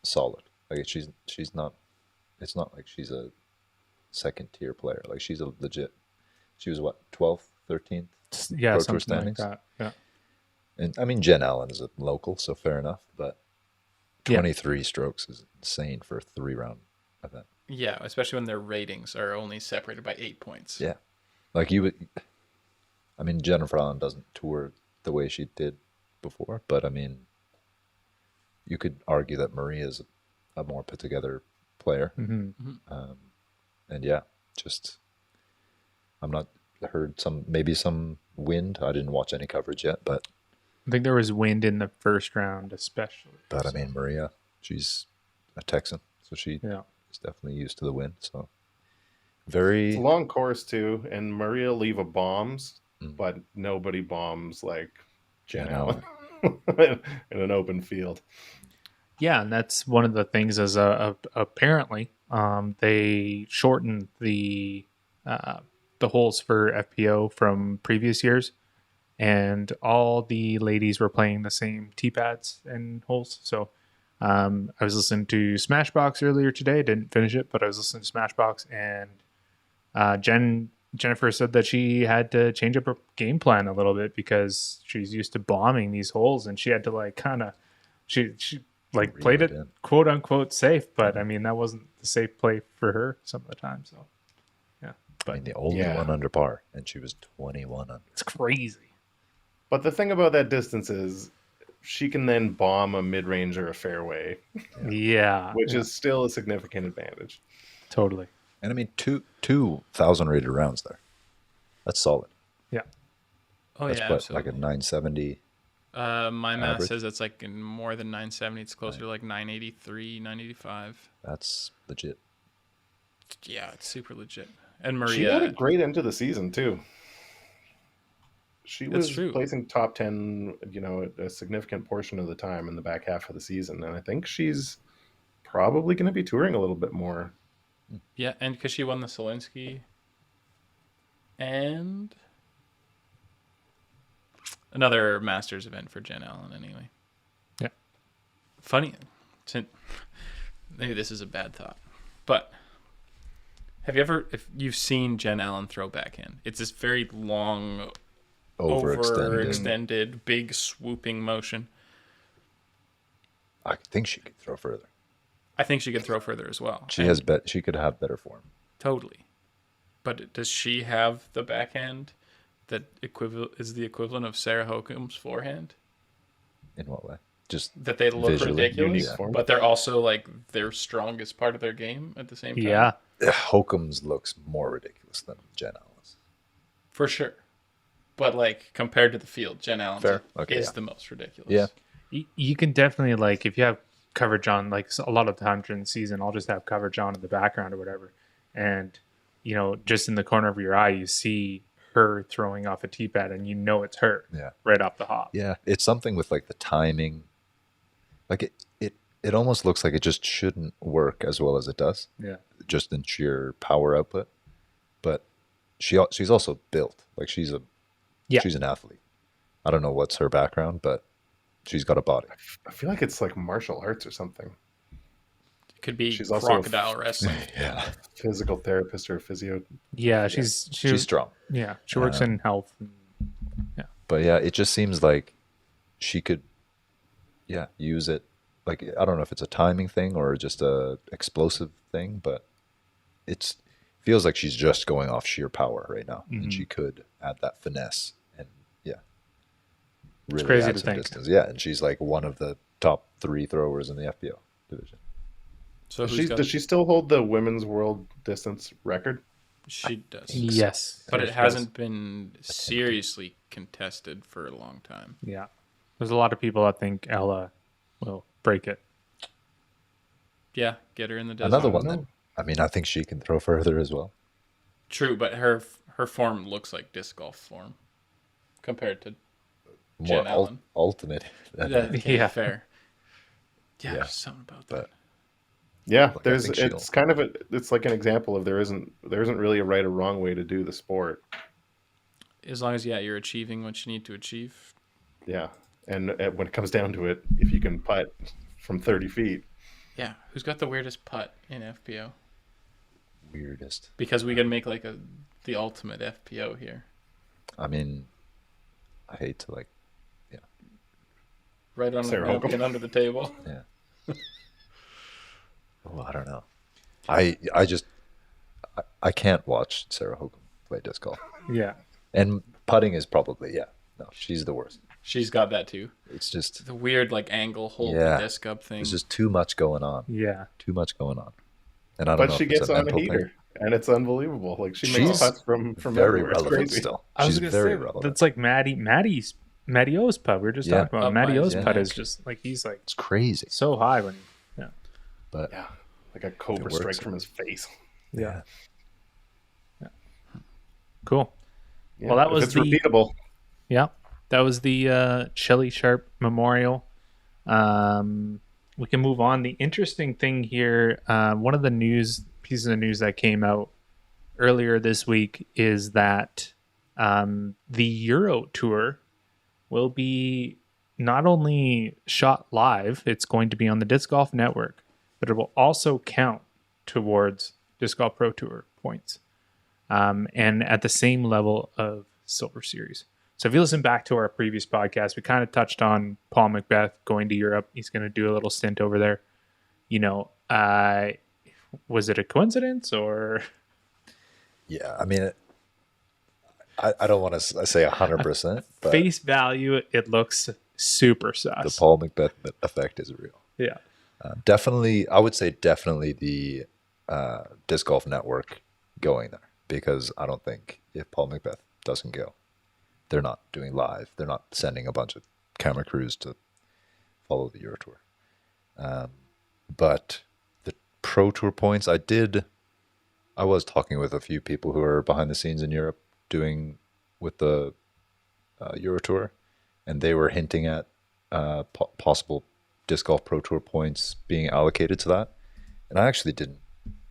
solid. Like she's not. It's not like she's a second tier player. Like she's a legit. She was what 12th, 13th. Yeah, Pro Tour something like standings. that. Yeah. And I mean, Jen Allen is a local, so fair enough. But Yeah. 23 strokes is insane for a 3-round event. Yeah, especially when their ratings are only separated by 8 points. Yeah, like you would. I mean, Jennifer Allen doesn't tour the way she did before, but I mean, you could argue that Maria is a more put together player. Mm-hmm. And yeah, just I'm not heard maybe some wind. I didn't watch any coverage yet, but I think there was wind in the first round, especially. I mean, Maria, she's a Texan, so she Yeah. is definitely used to the wind. So very It's a long course too, and Maria Leva bombs, Mm. but nobody bombs like Jen Jen Allen in an open field. Yeah, and that's one of the things. As apparently, they shortened the holes for FPO from previous years, and all the ladies were playing the same tee pads and holes. So I was listening to Smashbox earlier today. Didn't finish it, but I was listening to Smashbox, and Jennifer said that she had to change up her game plan a little bit because she's used to bombing these holes, and she had to like kind of she like Reel played it it in. quote unquote safe, but I mean that wasn't the safe play for her some of the time. So yeah, I but mean, the only Yeah. one under par, and she was 21 under. it's crazy. But the thing about that distance is she can then bomb a mid-range or a fairway, Yeah, which is still a significant advantage. totally. And I mean, 2,000 rated rounds there. That's solid. Yeah, Oh, That's yeah, what, absolutely. like a 970. My math average? says it's like in more than 970. It's closer to like 983, 985. That's legit. Yeah, it's super legit. And She had a Maria, great end to the season too. She That's was true. placing top 10, a significant portion of the time in the back half of the season, and I think she's probably going to be touring a little bit more. yeah, and because she won the Solinsky and another Masters event for Jen Allen, anyway. Yeah. Funny, maybe this is a bad thought, but if you've seen Jen Allen throw backhand, it's this very long, overextended, big swooping motion. I think she could throw further. I think she could throw further as well. She And she could have better form. totally. But does she have the backhand that is the equivalent of Sarah Hokum's forehand? In what way? Just That they look Visually, ridiculous, unique form. but they're also like their strongest part of their game at the same time. yeah. Hokum's looks more ridiculous than Jen Allen's. For sure. But like compared to the field, Jen Allen's Fair. Okay, is yeah. the most ridiculous. Yeah. You can definitely like if you have coverage on like a lot of times during the season, I'll just have coverage on in the background or whatever, and just in the corner of your eye you see her throwing off a tee pad and it's her Yeah. right off the hop. Yeah. It's something with like the timing. Like it almost looks like it just shouldn't work as well as it does, Yeah, just in sheer power output. But she's also built. Like she's an athlete. I don't know what's her background, but she's got a body. I feel like it's like martial arts or something. It could be She's also crocodile wrestling. Yeah. Physical therapist or physio. yeah. She's Strong. yeah. She works in health. But yeah, it just seems like she could, use it. Like, I don't know if it's a timing thing or just a explosive thing, but it feels like she's just going off sheer power right now, and she could add that finesse and really crazy add to some think. distance. Yeah, and she's like one of the top 3 throwers in the FBO division. So Does she still hold the women's world distance record? She does. Yes. But it She hasn't been seriously contested for a long time. Yeah. There's a lot of people that think Ella will break it. Yeah, get her in the desert. Another one then. I mean, I think she can throw further as well. True, but her form looks like disc golf form compared to More Jen Allen. ultimate. Yeah. Fair. Yeah, Yeah. there's something about that. But Yeah, Look, I think it's kind of it's like an example of there isn't really a right or wrong way to do the sport. As long as you're achieving what you need to achieve. Yeah, and when it comes down to it, if you can putt from 30 feet, Yeah, who's got the weirdest putt in FPO? weirdest. Because we can make like the ultimate FPO here. I mean, I hate to like, Right on the Sarah napkin Hogan. under the table. yeah. Oh, I don't know. I just I can't watch Sarah Hogan play disc golf. Yeah. And putting is probably no, she's the worst. She's got that too. It's just The weird like angle hold Yeah. the disc up thing. there's just too much going on. Yeah. Too much going on. And I don't but know she if it's gets a on a mental heater, thing. and it's unbelievable. Like she She's makes putts from Very everywhere. It's relevant crazy. still. I was She's gonna very say, relevant. that's like Matty O's putt. We were just Yeah. talking about Up Matty by O's his putt is neck. just like he's like It's crazy. so high when But Yeah, like a cobra works. strike from his face. yeah. Cool. Yeah, Well, that if was it's the- repeatable. Yeah. That was the Shelly Sharpe Memorial. We can move on. The interesting thing here, one of the pieces of news that came out earlier this week is that the Euro Tour will be not only shot live, it's going to be on the Disc Golf Network, but it will also count towards Disc Golf Pro Tour points, and at the same level of Silver Series. So if you listen back to our previous podcast, we kind of touched on Paul Macbeth going to Europe. He's going to do a little stint over there. Was it a coincidence or? yeah, I mean, I don't want to say 100%, but Face value, it looks super sus. the Paul Macbeth effect is real. Yeah. Definitely, I would say definitely the Disc Golf Network going there, because I don't think if Paul Macbeth doesn't go, they're not doing live. They're not sending a bunch of camera crews to follow the Euro Tour. But the Pro Tour points, I was talking with a few people who are behind the scenes in Europe doing with the Euro Tour, and they were hinting at possible Disc Golf Pro Tour points being allocated to that. And I actually didn't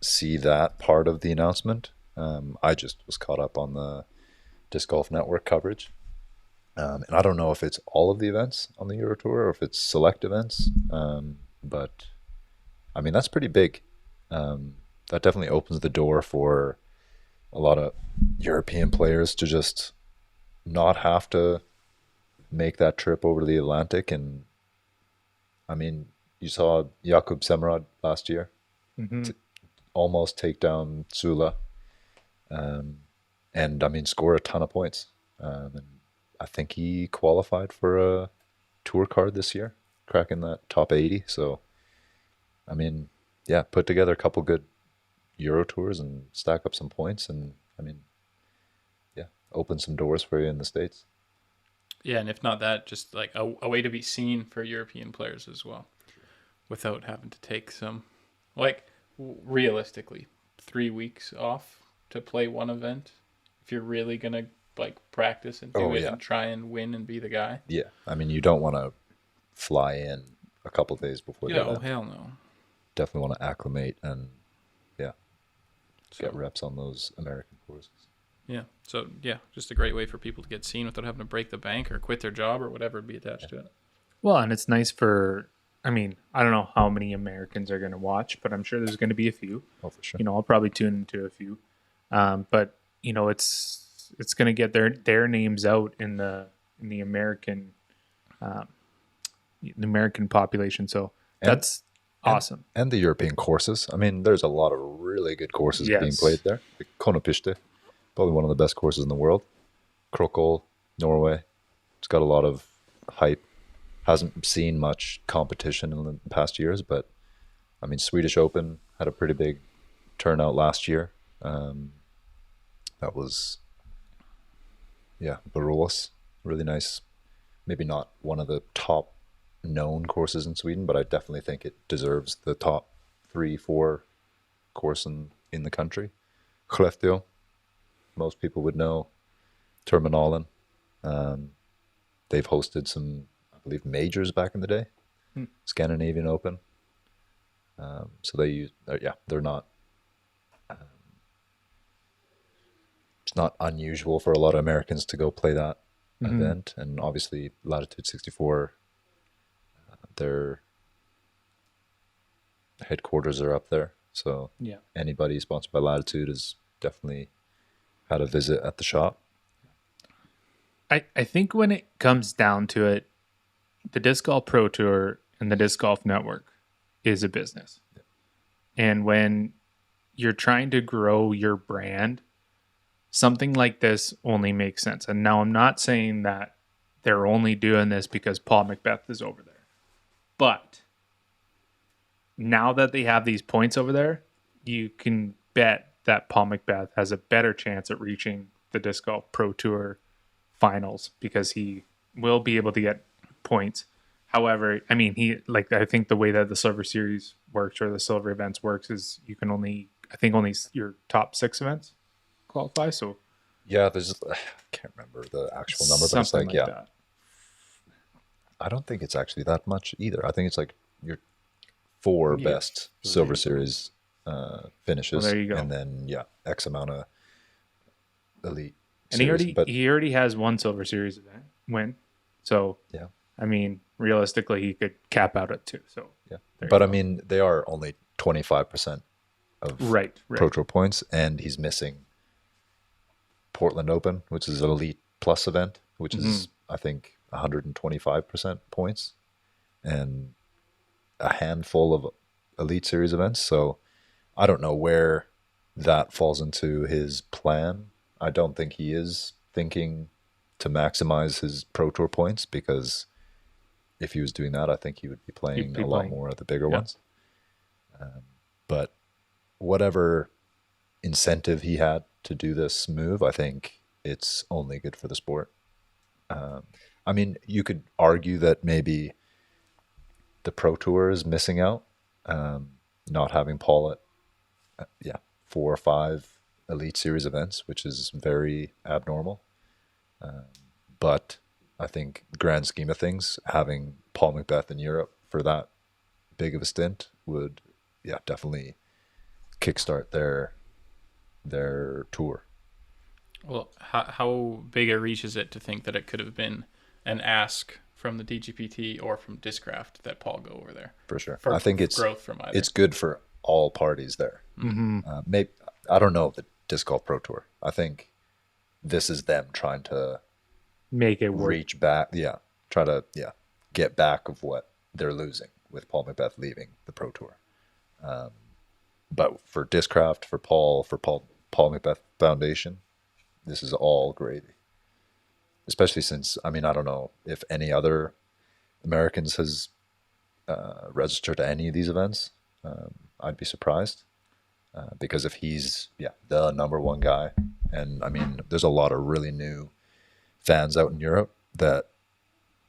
see that part of the announcement. I just was caught up on the Disc Golf Network coverage. And I don't know if it's all of the events on the Euro Tour or if it's select events. But I mean, that's pretty big. That definitely opens the door for a lot of European players to just not have to make that trip over to the Atlantic. And I mean, you saw Jakub Semrad last year Mhm. almost take down Sula, and I mean, score a ton of points. And I think he qualified for a tour card this year, cracking that top 80. So, I mean, yeah, put together a couple good Euro tours and stack up some points, and I mean, yeah, open some doors for you in the States. Yeah, and if not that, just like a way to be seen for European players as well, without having to take some, like realistically, 3 weeks off to play one event. If you're really gonna like practice and do Oh, it yeah. and try and win and be the guy. Yeah, I mean, you don't want to fly in a couple days before Yeah, the oh event. hell no. Definitely want to acclimate and So, get reps on those American courses. yeah, so yeah, just a great way for people to get seen without having to break the bank or quit their job or whatever would be attached to it. Well, and it's nice for, I mean, I don't know how many Americans are going to watch, but I'm sure there's going to be a few. Oh, for sure. I'll probably tune into a few. But it's going to get their names out in the American the American population. So And- that's awesome. And the European courses. I mean, there's a lot of really good courses being Yes. played there. Like Konopiste, probably one of the best courses in the world. Krokol, Norway. It's got a lot of hype. Hasn't seen much competition in the past years, but I mean, Swedish Open had a pretty big turnout last year. That was, yeah, Borås, really nice. Maybe not one of the top known courses in Sweden, but I definitely think it deserves the top 3-4 course in the country. Skellefteå, most people would know. Terminalen. They've hosted some, I believe, majors back in the day. Scandinavian Open. So they use, they're not. It's not unusual for a lot of Americans to go play that event, and obviously Latitude 64, their headquarters are up there. So Yeah. anybody sponsored by Latitude has definitely had a visit at the shop. I think when it comes down to it, the Disc Golf Pro Tour and the Disc Golf Network is a business. And when you're trying to grow your brand, something like this only makes sense. And now I'm not saying that they're only doing this because Paul Macbeth is over there. But now that they have these points over there, you can bet that Paul Macbeth has a better chance at reaching the Disc Golf Pro Tour finals because he will be able to get points. However, I mean, I think the way that the Silver Series works or the Silver events works is you can only your top 6 events qualify. So Yeah, I can't remember the actual number, but it's something like, yeah, that. I don't think it's actually that much either. I think it's like your 4 Yeah. best Silver Series finishes, Well, there you go. and then X amount of elite. And series. he already has one Silver Series event win. So Yeah. I mean, realistically, he could cap out at 2. So Yeah, there but you I go. mean, they are only 25% of right. Pro Tour points, and he's missing Portland Open, which is an Elite Plus event, which is I think 125% points, and a handful of Elite Series events. So I don't know where that falls into his plan. I don't think he is thinking to maximize his Pro Tour points, because if he was doing that, I think he would be playing a lot more of the bigger ones. But whatever incentive he had to do this move, I think it's only good for the sport. I mean, you could argue that maybe the Pro Tour is missing out, not having Paul at 4 or 5 Elite Series events, which is very abnormal. But I think, grand scheme of things, having Paul Macbeth in Europe for that big of a stint would, definitely kickstart their tour. Well, how big a reach is it to think that it could have been an ask from the DGPT or from Discraft that Paul go over there? For sure. For I think it's growth from either. It's good for all parties there. Maybe, I don't know, the Disc Golf Pro Tour. I think this is them trying to Make it work. reach back, try to get back of what they're losing with Paul Macbeth leaving the Pro Tour. But for Discraft, for Paul Macbeth Foundation, this is all gravy. Especially since, I mean, I don't know if any other Americans has registered to any of these events. I'd be surprised, because if he's the number one guy, and I mean, there's a lot of really new fans out in Europe that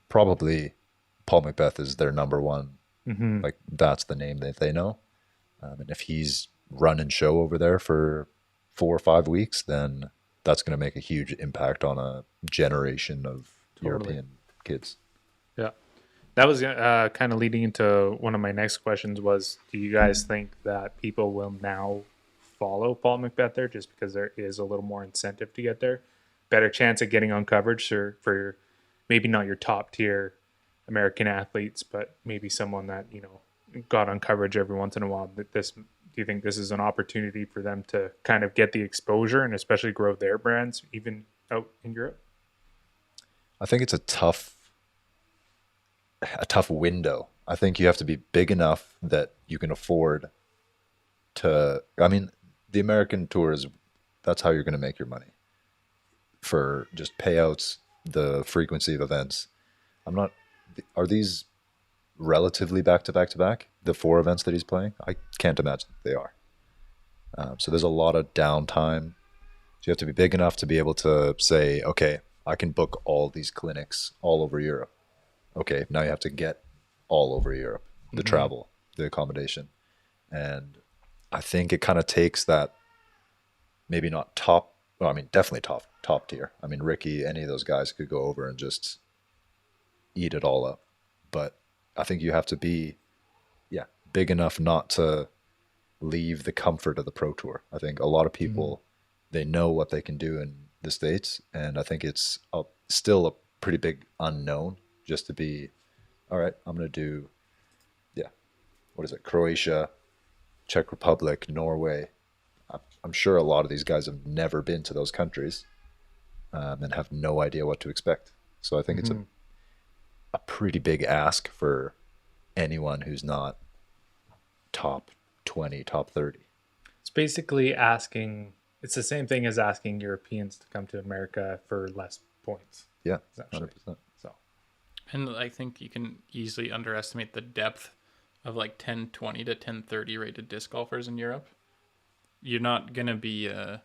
probably Paul Macbeth is their number one. Like, that's the name that they know. And if he's running show over there for 4 or 5 weeks, then that's going to make a huge impact on a generation of European kids. Yeah. That was kind of leading into one of my next questions was, do you guys think that people will now follow Paul Macbeth there just because there is a little more incentive to get there? Better chance of getting on coverage for maybe not your top tier American athletes, but maybe someone that, got on coverage every once in a while. Do you think this is an opportunity for them to kind of get the exposure and especially grow their brands even out in Europe? I think it's a tough window. I think you have to be big enough that you can afford to, I mean, the American tour that's how you're going to make your money, for just payouts, the frequency of events. Are these relatively back to back to back, the 4 events that he's playing, I can't imagine they are. So there's a lot of downtime. So you have to be big enough to be able to say, okay, I can book all these clinics all over Europe. Okay, now you have to get all over Europe, the travel, the accommodation. And I think it kind of takes that, maybe not top, well, I mean, definitely top tier. I mean, Ricky, any of those guys could go over and just eat it all up. But I think you have to be, big enough not to leave the comfort of the Pro Tour. I think a lot of people, they know what they can do in the States, and I think it's still a pretty big unknown just to be, all right, I'm going to do, what is it, Croatia, Czech Republic, Norway. I'm sure a lot of these guys have never been to those countries and have no idea what to expect. So I think it's a pretty big ask for anyone who's not top 20, top 30. It's basically asking, it's the same thing as asking Europeans to come to America for less points. Yeah, essentially. 100%. So, And I think you can easily underestimate the depth of like 1020 to 1030 rated disc golfers in Europe. You're not going to be a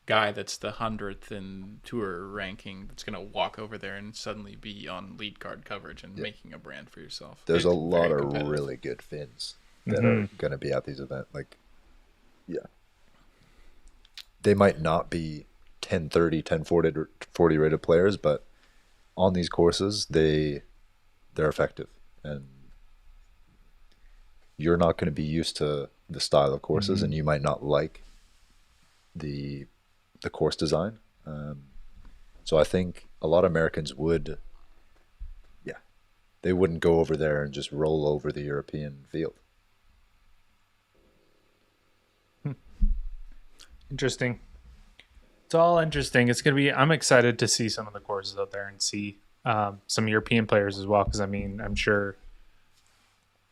guy that's the 100th in tour ranking that's going to walk over there and suddenly be on lead card coverage and making a brand for yourself. There's It's a lot very of competitive. really good Finns that are going to be at these events. Like, they might not be 1030, 1040 rated players, but on these courses, they're effective. And you're not going to be used to the style of courses, and you might not like the course design. So I think a lot of Americans would, they wouldn't go over there and just roll over the European field. interesting. It's all interesting. It's going to be, I'm excited to see some of the courses out there and see some European players as well. Because, I mean, I'm sure,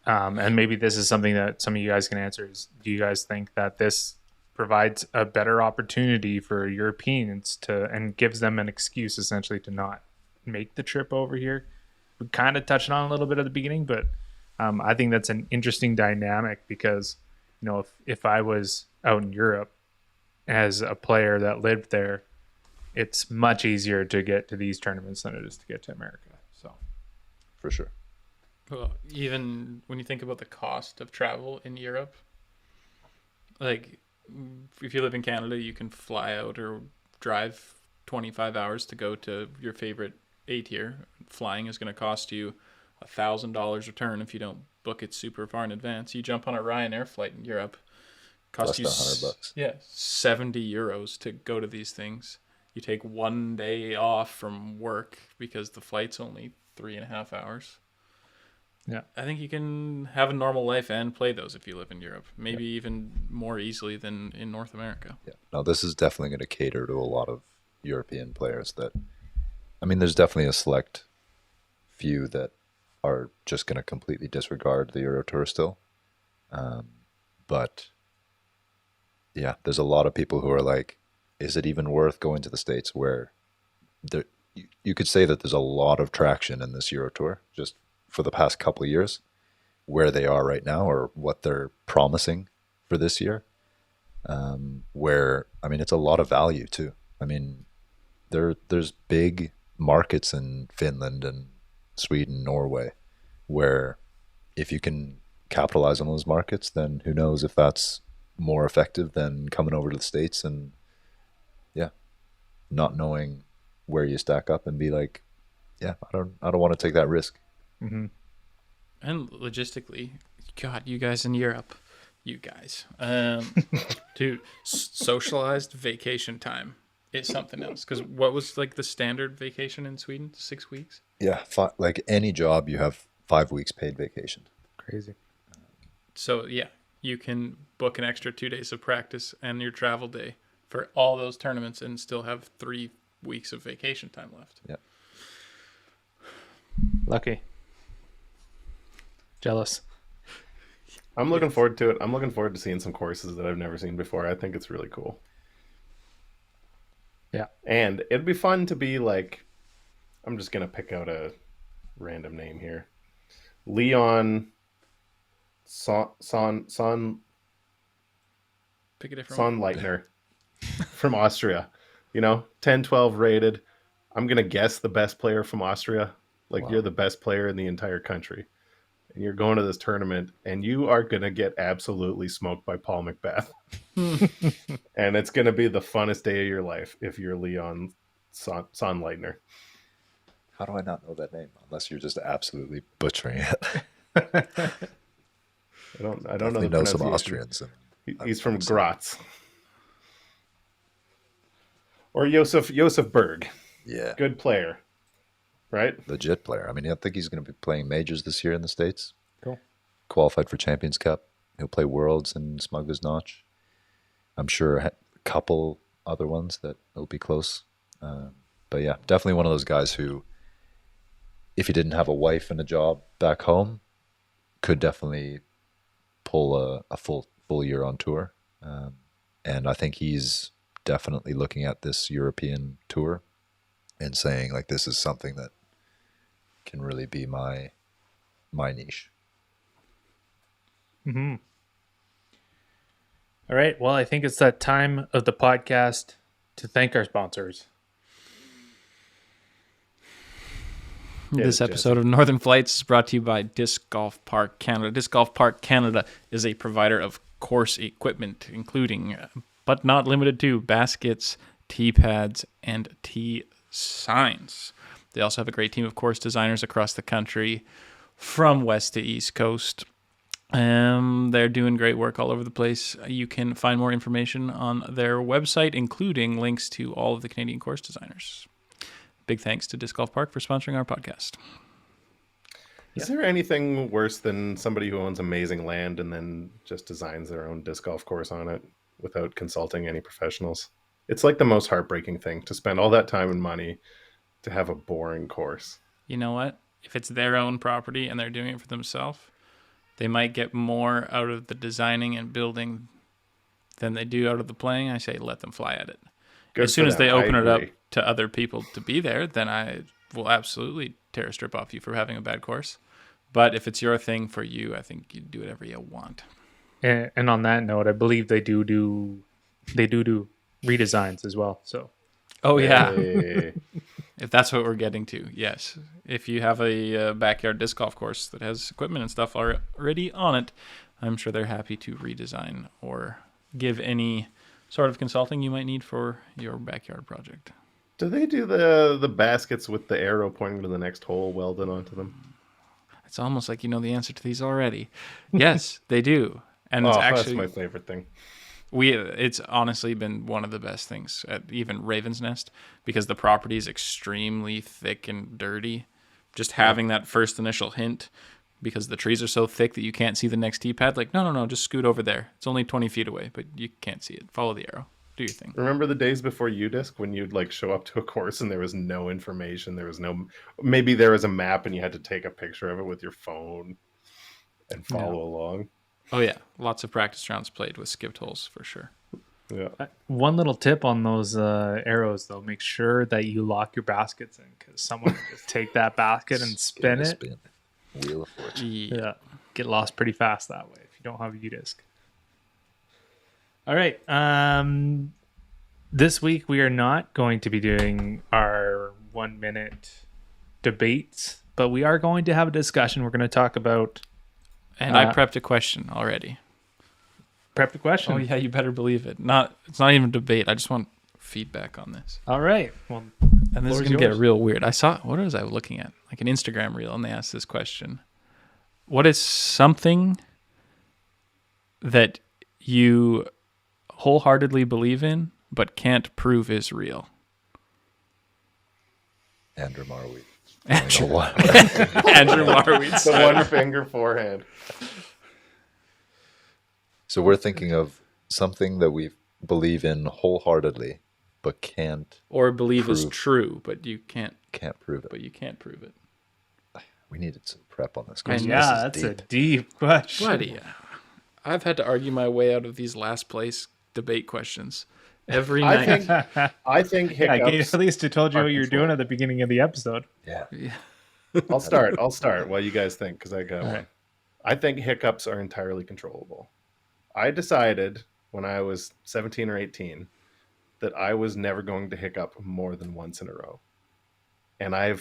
and maybe this is something that some of you guys can answer, is do you guys think that this provides a better opportunity for Europeans to, and gives them an excuse essentially to not make the trip over here? We kind of touched on a little bit at the beginning, but I think that's an interesting dynamic because, you know, if I was out in Europe as a player that lived there, it's much easier to get to these tournaments than it is to get to America. So, For sure. Well, even when you think about the cost of travel in Europe, like if you live in Canada, you can fly out or drive 25 hours to go to your favorite A tier. Flying is going to cost you $1,000 return if you don't book it super far in advance. You jump on a Ryanair flight in Europe, cost you $100. Yeah, 70 euros to go to these things. You take one day off from work because the flight's only 3.5 hours. yeah. I think you can have a normal life and play those if you live in Europe, maybe even more easily than in North America. Yeah. No, this is definitely going to cater to a lot of European players that, I mean, there's definitely a select few that are just going to completely disregard the Euro Tour still. But yeah, there's a lot of people who are like, is it even worth going to the States, where there, you could say that there's a lot of traction in this Euro Tour just for the past couple of years, where they are right now or what they're promising for this year. Where, I mean, it's a lot of value too. I mean, there's big markets in Finland and Sweden, Norway, where if you can capitalize on those markets, then who knows if that's more effective than coming over to the States and not knowing where you stack up and be like, I don't want to take that risk. Mm-hmm. And logistically, God, you guys in Europe, dude, socialized vacation time is something else. Because what was like the standard vacation in Sweden? 6 weeks? Yeah, like any job, you have 5 weeks paid vacation. Crazy. So yeah, you can book an extra 2 days of practice and your travel day for all those tournaments and still have 3 weeks of vacation time left. Yeah. Lucky. Jealous. I'm looking forward to it. I'm looking forward to seeing some courses that I've never seen before. I think it's really cool. Yeah. And it'd be fun to be like, I'm just going to pick out a random name here. Leon Son Pick a different one. Leitner from Austria. 10, 12 rated. I'm going to guess the best player from Austria. Like, you're the best player in the entire country. And you're going to this tournament, and you are going to get absolutely smoked by Paul Macbeth. And it's going to be the funnest day of your life if you're Leon Son Leitner. How do I not know that name? Unless you're just absolutely butchering it. I don't know the know some pronunciation. Austrians. He's from Graz. Or Josef Berg. Yeah. Good player. Right? Legit player. I mean, I think he's going to be playing majors this year in the States. Cool. Qualified for Champions Cup. He'll play Worlds in Smuggler's Notch. I'm sure a couple other ones that will be close. But yeah, definitely one of those guys who, if he didn't have a wife and a job back home, could definitely pull a full year on tour. And I think he's definitely looking at this European tour and saying, like, this is something that can really be my niche. Mm-hmm. All right. Well, I think it's that time of the podcast to thank our sponsors. This episode of Northern Flights is brought to you by Disc Golf Park Canada. Disc Golf Park Canada is a provider of course equipment, including, but not limited to, baskets, tee pads, and tee signs. They also have a great team of course designers across the country from west to east coast. They're doing great work all over the place. You can find more information on their website, including links to all of the Canadian course designers. Big thanks to Disc Golf Park for sponsoring our podcast. Is there anything worse than somebody who owns amazing land and then just designs their own disc golf course on it without consulting any professionals? It's like the most heartbreaking thing to spend all that time and money to have a boring course. You know what? If it's their own property and they're doing it for themselves, they might get more out of the designing and building than they do out of the playing. I say let them fly at it. Good as soon as they open it up agree. to other people to be there, then I will absolutely tear a strip off you for having a bad course. But if it's your thing for you, I think you do whatever you want. And on that note, I believe they do redesigns as well. So, oh yeah, Hey. if that's what we're getting to, yes. If you have a backyard disc golf course that has equipment and stuff already on it, I'm sure they're happy to redesign or give any sort of consulting you might need for your backyard project. Do they do the baskets with the arrow pointing to the next hole welded onto them? It's almost like you know the answer to these already. Yes, they do. And it's actually that's my favorite thing. It's honestly been one of the best things at even Raven's Nest because the property is extremely thick and dirty. Just having that first initial hint because the trees are so thick that you can't see the next tee pad. Like, no, just scoot over there. It's only 20 feet away, but you can't see it. Follow the arrow. Do your thing. Remember the days before UDisc when you'd like show up to a course and there was no information, maybe there was a map and you had to take a picture of it with your phone and follow along. Oh yeah, lots of practice rounds played with skipped holes for sure. Yeah. one little tip on those arrows, though: make sure that you lock your baskets in because someone will just take that basket and spin it. Wheel of Fortune. Yeah, get lost pretty fast that way if you don't have a UDisc. All right. This week we are not going to be doing our 1 minute debates, but we are going to have a discussion. We're going to talk about. And I prepped a question already. Prepped a question. Oh yeah, you better believe it. It's not even a debate. I just want feedback on this. All right. Well, and this is going to get real weird. What was I looking at? Like an Instagram reel, and they asked this question. What is something that you wholeheartedly believe in but can't prove is real? Andrew Marweed. Andrew Andrew Marweed. The one finger forehand. So we're thinking of something that we believe in wholeheartedly, but can't or believe is true, but you can't prove it. But you can't prove it. We needed some prep on this and question. yeah, that's a deep question. Buddy, I've had to argue my way out of these last place debate questions every night. I think Hiccups. At least I told you what you were doing at the beginning of the episode. Yeah. I'll start while you guys think, because I got All one. right. I think hiccups are entirely controllable. I decided when I was 17 or 18 that I was never going to hiccup more than once in a row. And I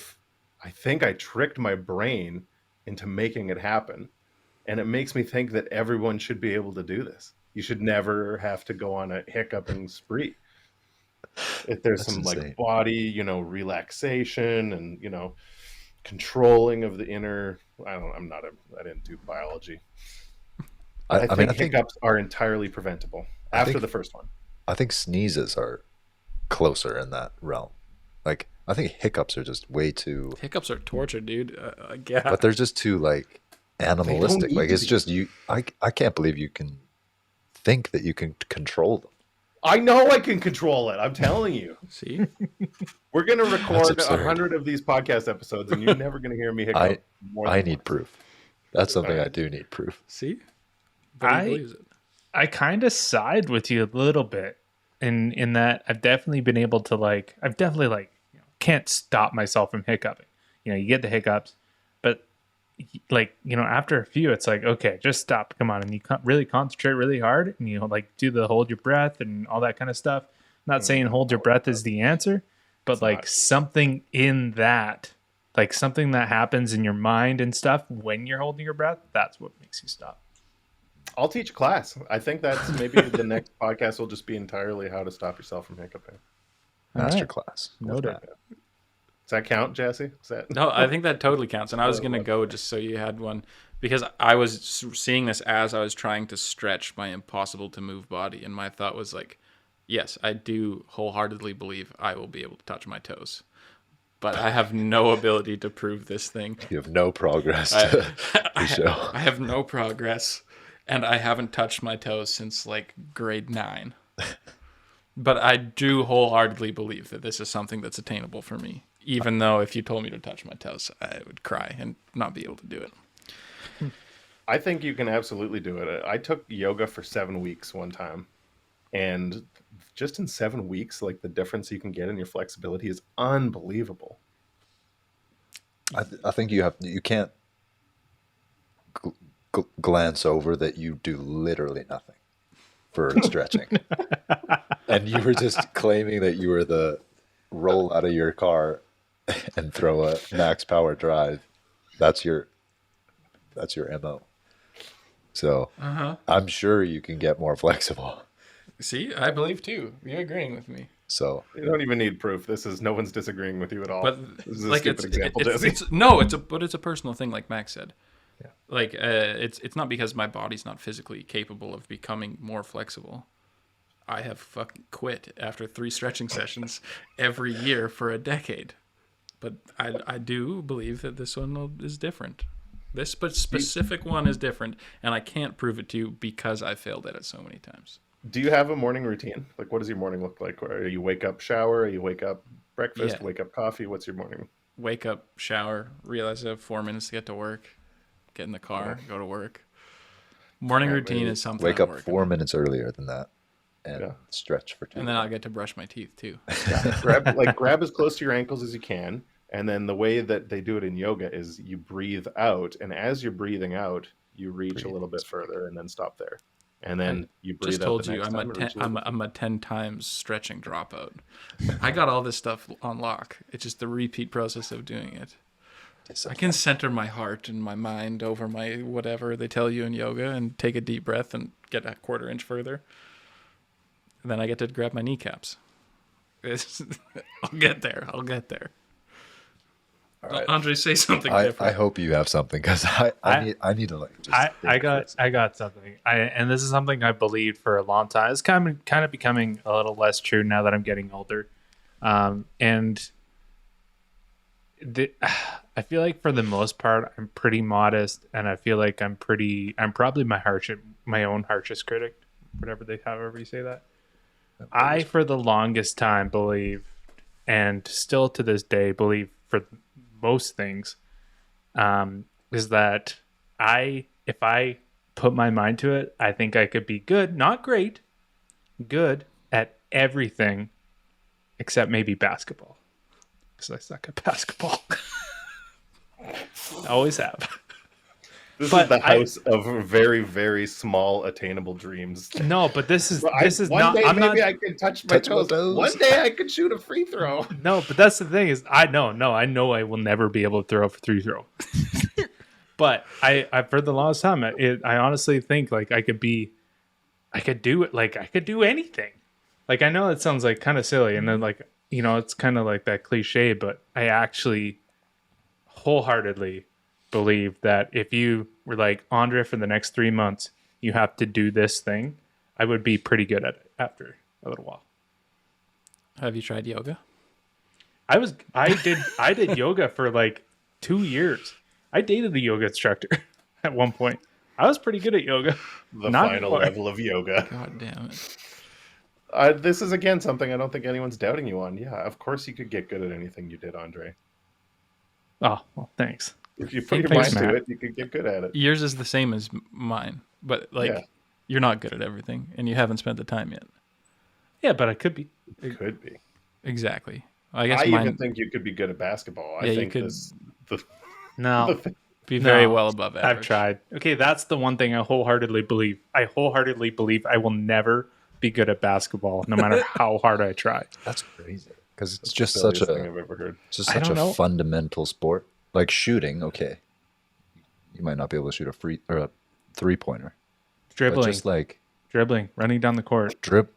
think I tricked my brain into making it happen. And it makes me think that everyone should be able to do this. You should never have to go on a hiccuping spree. If there's That's some insane. like body, relaxation and, controlling of the inner, I didn't do biology. I think hiccups are entirely preventable after the first one. I think sneezes are closer in that realm. Like, I think hiccups are just way too. Hiccups are torture, dude. Yeah. But they're just too like animalistic. need Like to it's be. just you. I can't believe you can think that you can control them. I know I can control it. I'm telling you. See? We're going to record absurd. 100 of these podcast episodes, and you're never going to hear me hiccup more than I need once. proof. That's something I Alright. do need proof. See? But he I believes it. I kind of side with you a little bit in that I've definitely been able to can't stop myself from hiccuping. You get the hiccups, but after a few, it's like, okay, just stop. Come on. And you really concentrate really hard and do the hold your breath and all that kind of stuff. I'm not saying hold your breath is the answer, but not. something in that, something that happens in your mind and stuff when you're holding your breath, that's what makes you stop. I'll teach a class. I think that's maybe the next podcast will just be entirely how to stop yourself from hiccuping. All right. Masterclass. Noted. Does that count, Jesse? Is that... No, I think that totally counts. And I was going to go just so you had one, because I was seeing this as I was trying to stretch my impossible to move body. And my thought was like, yes, I do wholeheartedly believe I will be able to touch my toes. But I have no ability to prove this thing. You have no progress to show. I have no progress, and I haven't touched my toes since like grade 9. But I do wholeheartedly believe that this is something that's attainable for me. Even though if you told me to touch my toes, I would cry and not be able to do it. I think you can absolutely do it. I took yoga for 7 weeks one time, and just in 7 weeks, like the difference you can get in your flexibility is unbelievable. I think you can't glance over that you do literally nothing for stretching. And you were just claiming that you were the roll out of your car and throw a max power drive. That's your MO. So I'm sure you can get more flexible. See, I believe too. You're agreeing with me. So You don't even need proof. No one's disagreeing with you at all. But This is a like stupid example, Jesse. it's a personal thing, like Max said. Yeah. Like it's not because my body's not physically capable of becoming more flexible. I have fucking quit after 3 stretching sessions every year for a decade. But I do believe that this one is different. This specific one is different, and I can't prove it to you because I failed at it so many times. Do you have a morning routine? Like, what does your morning look like? Or you wake up, shower, you wake up, breakfast, Yeah. wake up, coffee? What's your morning? Wake up, shower, realize I have 4 minutes to get to work, get in the car, go to work. Morning Yeah, routine maybe is something wake I'm up working 4 on. minutes earlier than that and Yeah. stretch for 2 And then I'll get to brush my teeth too. grab as close to your ankles as you can, and then the way that they do it in yoga is you breathe out, and as you're breathing out, you reach a little bit further and then stop there, and then you breathe Just out. told the you next I'm time a and reach 10, I'm a 10 times stretching dropout. I got all this stuff on lock. It's just the repeat process of doing it. I can center my heart and my mind over my whatever they tell you in yoga and take a deep breath and get a quarter inch further. And then I get to grab my kneecaps. I'll get there. All right. Andre, say something I different. hope you have something because I need to like just I think first. got something. And this is something I believed for a long time. It's kind of becoming a little less true now that I'm getting older. I feel like for the most part I'm pretty modest, and I feel like I'm probably my own harshest critic, however you say that. I for the longest time believed, and still to this day believe for most things, is that if I put my mind to it, I think I could be good, not great, good at everything except maybe basketball, because I suck at basketball. Always have. This But is the house of very, very small attainable dreams. No, but this is One not. day I'm maybe not. I could touch my toes. One day I could shoot a free throw. No, but that's the thing is, I know I will never be able to throw a free throw. But I for the longest time, I honestly think like I could do it. Like I could do anything. Like I know it sounds like kind of silly, and then like it's kind of like that cliche, but I actually wholeheartedly believe that if you were like, Andre, for the next 3 months, you have to do this thing, I would be pretty good at it after a little while. Have you tried yoga? I did yoga for like 2 years. I dated a yoga instructor at one point. I was pretty good at yoga. The Not final anymore. level of yoga. God damn it. This is, again, something I don't think anyone's doubting you on. Yeah, of course you could get good at anything you did, Andre. Oh, well, thanks. If you put your Thanks, mind Matt. to it, you could get good at it. Yours is the same as mine, but like Yeah. you're not good at everything, and you haven't spent the time yet. Yeah, but I could be. It could be. Exactly. I guess I mine even think you could be good at basketball. Yeah, I you think could. No, be very No, well above average. I've tried. Okay, that's the one thing I wholeheartedly believe. I wholeheartedly believe I will never be good at basketball, no matter how hard I try. That's crazy because it's just the such silliest thing a I've ever heard. just I such don't a know. fundamental sport. Like shooting, okay, you might not be able to shoot a 3-pointer, but Dribbling, just like running down the court. drip.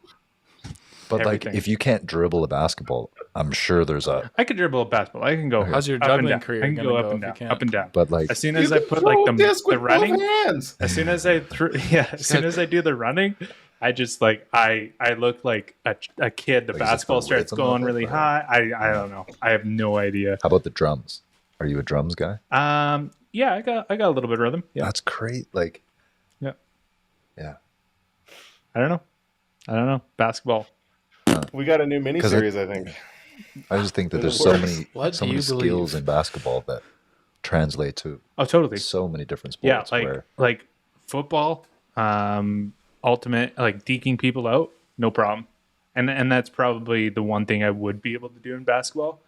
But Everything. like, if you can't dribble a basketball, I'm sure there's a. I could dribble a basketball. I can go. How's your up and juggling down. career I can gonna go go up and if you down, can't? up and down. But like, As soon You as I can put throw like a disc the with running, both hands. as soon as I as soon as I do the running, I just like I look like a kid. The Like, is it basketball the starts rhythm of going it, really or- high. I don't know. I have no idea. how about the drums? Are you a drums guy? Yeah, I got a little bit of rhythm. Yeah, That's great. Like, yeah. yeah. I don't know. Basketball. We got a new 'Cause I- miniseries, I think. I just think that there's It so works. many, What so do many you skills believe? in basketball that translate to Oh, totally. so many different Yeah, sports. like football, ultimate, like deking people out, no problem. And that's probably the one thing I would be able to do in basketball.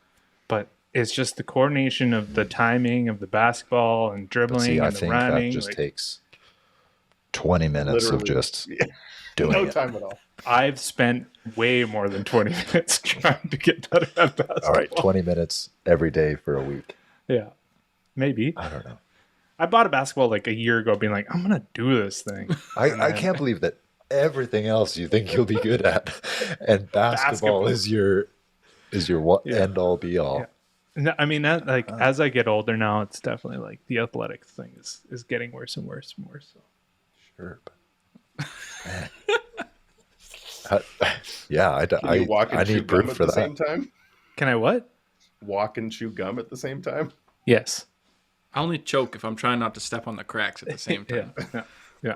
But it's just the coordination of the timing of the basketball and But dribbling see, I and the think running. that just like, takes 20 minutes of Literally. just Yeah. doing No it. time at all. I've spent way more than 20 minutes trying to get better at basketball. All right, 20 minutes every day for a week. Yeah, maybe. I don't know. I bought a basketball like a year ago, being like, I'm gonna do this thing. I can't believe that everything else you think you'll be good at, and basketball, Basketball. is your what Yeah. end all be all. Yeah. No, I mean, that, like as I get older now, it's definitely like the athletics thing is getting worse and worse and worse. So. Sure. But, man. Yeah, Can you walk and I chew need gum proof at for the same that. time? Can I what? Walk and chew gum at the same time? Yes. I only choke if I'm trying not to step on the cracks at the same Yeah. time. Yeah.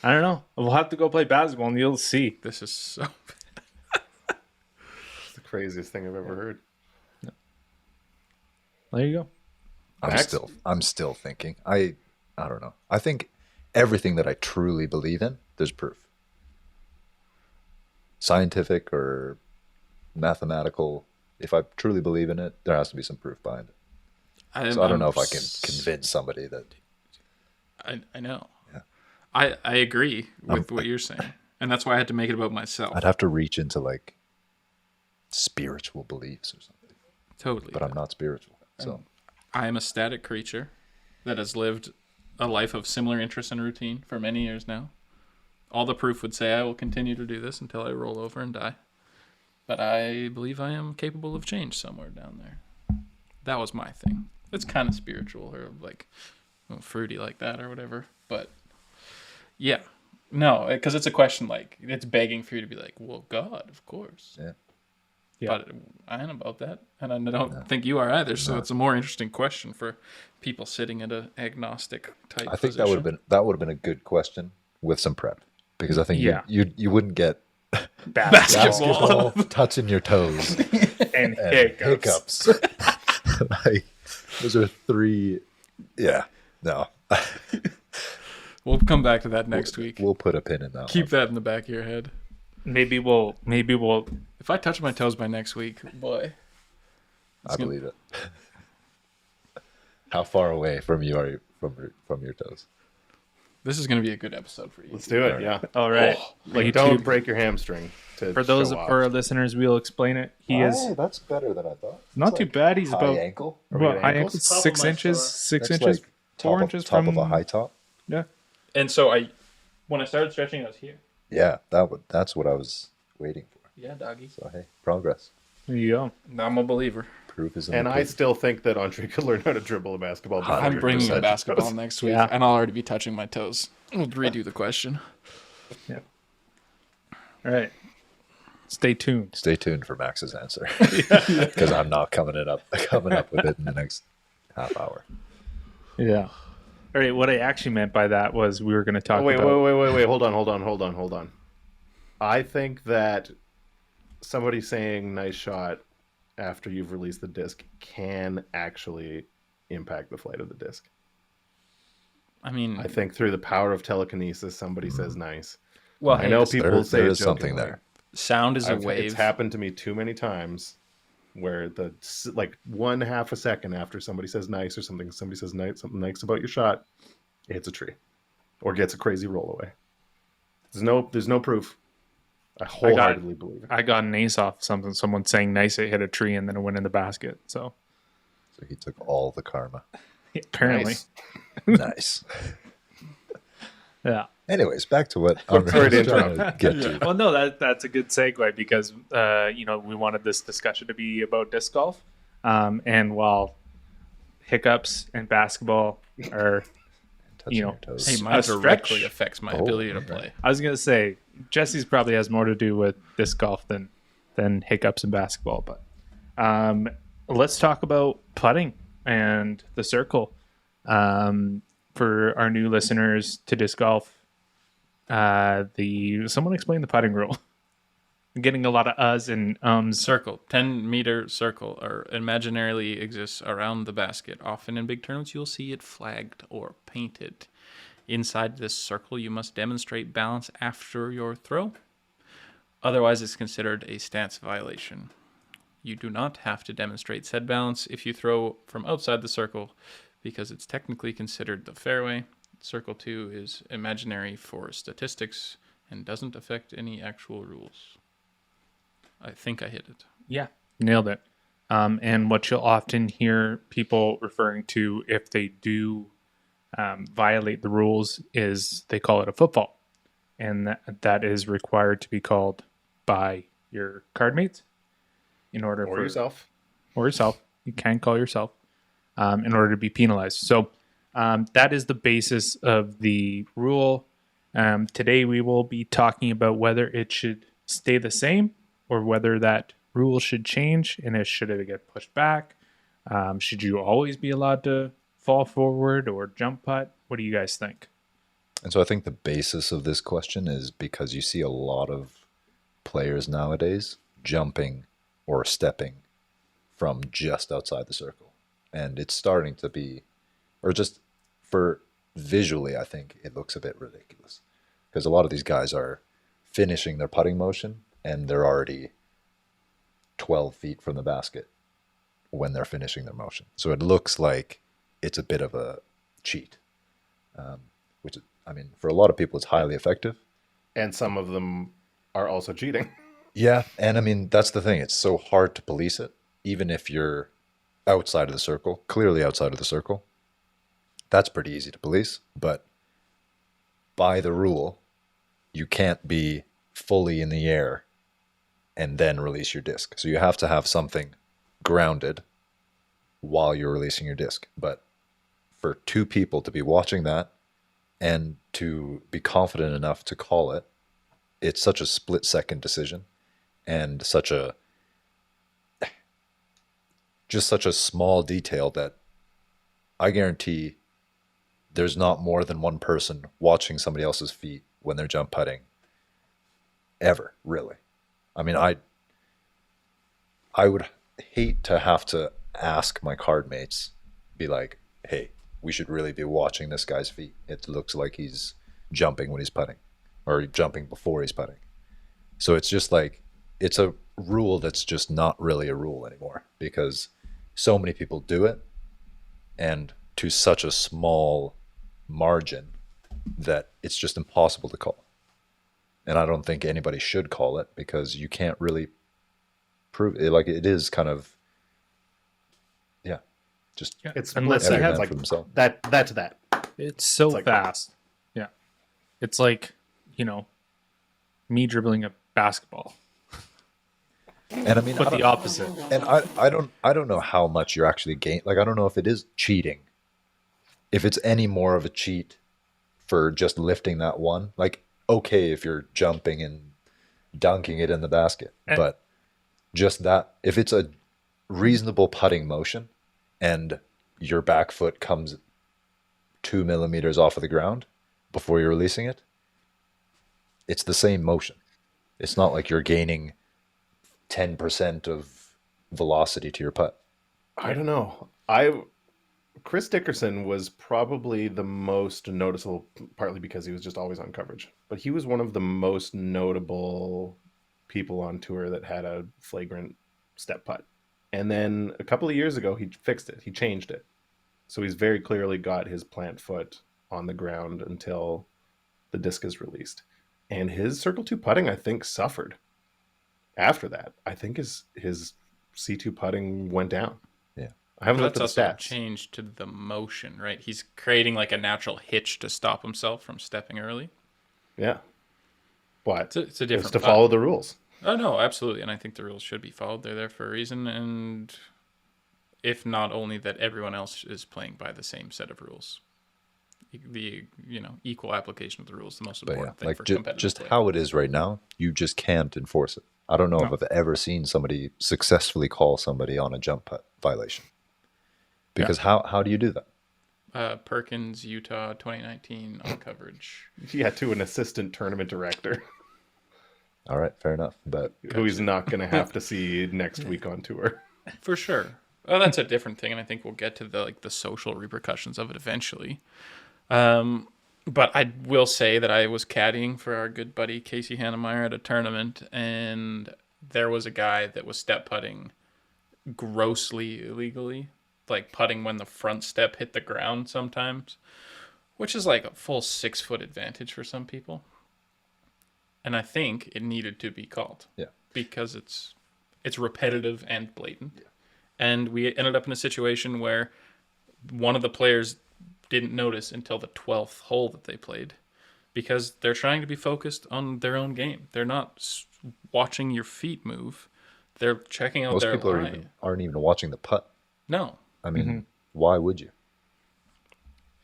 I don't know. We'll have to go play basketball and you'll see. This is so. It's the craziest thing I've ever heard. There you go. Max? I'm still thinking. I don't know. I think everything that I truly believe in, there's proof. Scientific or mathematical, if I truly believe in it, there has to be some proof behind it. So I don't know if I can convince somebody that. I know. Yeah. I agree with what you're saying, and that's why I had to make it about myself. I'd have to reach into like spiritual beliefs or something, Totally. but I'm not spiritual. So I am a static creature that has lived a life of similar interest and routine for many years now. All the proof would say I will continue to do this until I roll over and die. But I believe I am capable of change somewhere down there. That was my thing. It's kind of spiritual or like fruity like that or whatever. But yeah, no, because it's a question like it's begging for you to be like, well, God, of course. yeah. Yeah. But I ain't about that, and I don't think you are either. So it's a more interesting question for people sitting at an agnostic type. I think that would have been a good question with some prep, because I think Yeah. you wouldn't get Basketball. touching your toes And and hiccups. like those are three. Yeah, no. We'll come back to that next week. We'll put a pin in that. Keep one. that in the back of your head. Maybe we'll If I touch my toes by next week, boy, I believe it. How far away from you are you from your toes? This is going to be a good episode for you. Let's do it. Yeah. All right. Like, don't break your hamstring. For those show off. for our listeners, we'll explain it. He is That's better than I thought. not too bad. He's high about ankle. well, high ankles? ankle, Top of 6 my inches, foot. 6 That's inches, like 4 top inches of, top from of a high top. Yeah. And so when I started stretching, I was here. Yeah, that's what I was waiting for. Yeah, doggy. So hey, progress. There you go. I'm a believer. Proof is in And the I pudding. still think that Andre could learn how to dribble a basketball. before I'm you're bringing a touching basketball toes. next week, Yeah. and I'll already be touching my toes. We'll redo the question. All right. Stay tuned. Stay tuned for Max's answer because I'm not coming up with it in the next half hour. Yeah. All right. What I actually meant by that was we were going to talk Oh, wait, about. wait. Hold on. I think that somebody saying nice shot after you've released the disc can actually impact the flight of the disc. I mean, I think through the power of telekinesis, somebody says nice. well, I hey, know it's- people There, say there it is something jokingly. there. sound is a It's wave. happened to me too many times where like 1/2 a second after somebody says nice or something, somebody says nice, something nice about your shot, it hits a tree or gets a crazy roll away. There's no proof. I wholeheartedly believe it. I got an ace off something. Someone saying nice, it hit a tree and then it went in the basket. So So he took all the karma. apparently, Nice. Nice. yeah. Anyways, back to what I'm Sorry to trying to get to. Well, no, that's a good segue because we wanted this discussion to be about disc golf, and while hiccups and basketball are, Touching you know, your toes. Hey, a mine stretch. directly affects my Oh, ability to okay. play. I was gonna say Jesse's probably has more to do with disc golf than hiccups and basketball, but let's talk about putting and the circle. For our new listeners to disc golf, someone explain the putting rule. I'm getting a lot of uhs and ums. Circle, 10-meter circle, or imaginarily exists around the basket. Often in big tournaments, you'll see it flagged or painted. Inside this circle, you must demonstrate balance after your throw. Otherwise, it's considered a stance violation. You do not have to demonstrate said balance if you throw from outside the circle, because it's technically considered the fairway. Circle 2 is imaginary for statistics and doesn't affect any actual rules. I think I hit it. Yeah, nailed it. And what you'll often hear people referring to if they do violate the rules is they call it a football. And that is required to be called by your card mates in order Or for yourself. or yourself. You can call yourself in order to be penalized. So that is the basis of the rule. Today we will be talking about whether it should stay the same or whether that rule should change and should it get pushed back. Should you always be allowed to fall forward or jump putt? What do you guys think? And so I think the basis of this question is because you see a lot of players nowadays jumping or stepping from just outside the circle. And it's starting to be, or just for visually, I think it looks a bit ridiculous. Because a lot of these guys are finishing their putting motion and they're already 12 feet from the basket when they're finishing their motion. So it looks like it's a bit of a cheat, which, I mean, for a lot of people, it's highly effective. And some of them are also cheating. Yeah, and I mean, that's the thing. It's so hard to police it, even if you're outside of the circle, clearly outside of the circle. That's pretty easy to police, but by the rule, you can't be fully in the air and then release your disc. So you have to have something grounded while you're releasing your disc. But for two people to be watching that and to be confident enough to call it, it's such a split-second decision and such a small detail that I guarantee there's not more than one person watching somebody else's feet when they're jump putting ever, really. I mean, I would hate to have to ask my card mates, be like, hey, we should really be watching this guy's feet. It looks like he's jumping when he's putting or jumping before he's putting. So it's just like, it's a rule that's just not really a rule anymore because so many people do it. And to such a small margin that it's just impossible to call. And I don't think anybody should call it because you can't really prove it. Like, it is kind of, just It's Unless split he seconds, has- like for himself. that's that. It's so like- fast. Yeah. It's like, me dribbling a basketball, And I mean, but the opposite. and I don't know how much you're actually gain. Like, I don't know if it is cheating, if it's any more of a cheat for just lifting that one. Like, okay, if you're jumping and dunking it in the basket, but just that, if it's a reasonable putting motion and your back foot comes 2 millimeters off of the ground before you're releasing it, it's the same motion. It's not like you're gaining 10% of velocity to your putt. I don't know. Chris Dickerson was probably the most noticeable, partly because he was just always on coverage, but he was one of the most notable people on tour that had a flagrant step putt. And then a couple of years ago, he fixed it. He changed it. So he's very clearly got his plant foot on the ground until the disc is released. And his circle 2 putting, I think, suffered after that. I think his C2 putting went down. Yeah. I haven't But looked that's at the also a stats. change to the motion, right? He's creating like a natural hitch to stop himself from stepping early. Yeah. But It's a different it's to putt. follow the rules. Oh no, absolutely, and I think the rules should be followed. They're there for a reason, and if not only that, everyone else is playing by the same set of rules. The equal application of the rules is the most But important yeah, thing like for competitive just play. how it is right now, you just can't enforce it. I don't know if I've ever seen somebody successfully call somebody on a jump putt violation. Because how do you do that? Perkins, Utah, 2019 on coverage. Yeah, to an assistant tournament director All right, fair enough. But who he's not going to have to see next week on tour. For sure. Oh, that's a different thing, and I think we'll get to the social repercussions of it eventually. But I will say that I was caddying for our good buddy Casey Hannemeyer at a tournament, and there was a guy that was step putting grossly illegally, like putting when the front step hit the ground sometimes, which is like a full 6-foot advantage for some people. And I think it needed to be called. Yeah. Because it's repetitive and blatant. Yeah. And we ended up in a situation where one of the players didn't notice until the 12th hole that they played, because they're trying to be focused on their own game. They're not watching your feet move. They're checking out most their people lie. aren't even watching the putt. No. I mean, why would you?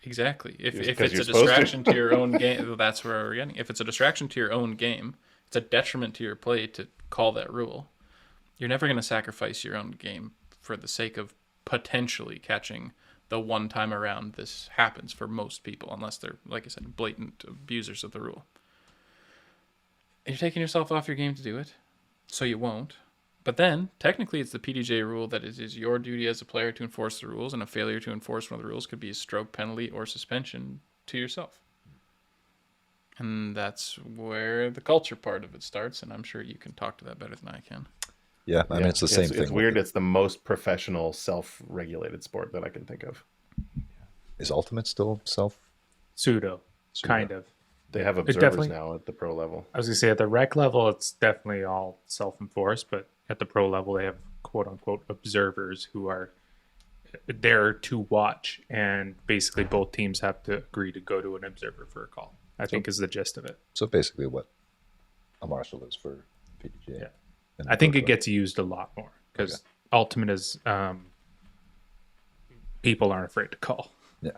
Exactly. If Just it's 'cause a you're supposed to. distraction to your own game, that's where we're getting. If it's a distraction to your own game, it's a detriment to your play to call that rule. You're never going to sacrifice your own game for the sake of potentially catching the one time around this happens for most people, unless they're, like I said, blatant abusers of the rule. And you're taking yourself off your game to do it, so you won't. But then, technically, it's the PDGA rule that it is your duty as a player to enforce the rules, and a failure to enforce one of the rules could be a stroke penalty or suspension to yourself. And that's where the culture part of it starts, and I'm sure you can talk to that better than I can. Yeah, I mean, it's the same thing. It's weird. It's the most professional, self-regulated sport that I can think of. Is Ultimate still self? Pseudo, kind of. They have observers definitely- now at the pro level. I was going to say at the rec level, it's definitely all self-enforced, but at the pro level, they have quote-unquote observers who are there to watch, and basically both teams have to agree to go to an observer for a call, I think is the gist of it. So basically what a marshal is for PDGA. Yeah. And I think the it gets used a lot more because Ultimate is people aren't afraid to call. Yeah.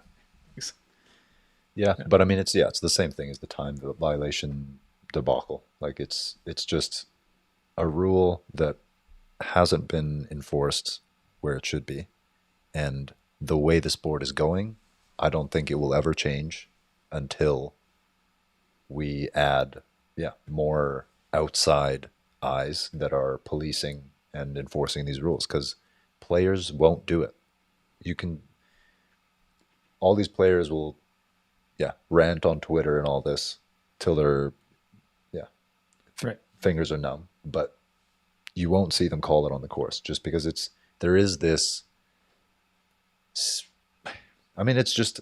Yeah, but I mean, it's the same thing as the time violation debacle. Like it's just a rule that hasn't been enforced where it should be, and the way the sport is going, I don't think it will ever change until we add more outside eyes that are policing and enforcing these rules, because players won't do it. All these players will rant on Twitter and all this till their fingers are numb, but you won't see them call it on the course, just because there is this, I mean, it's just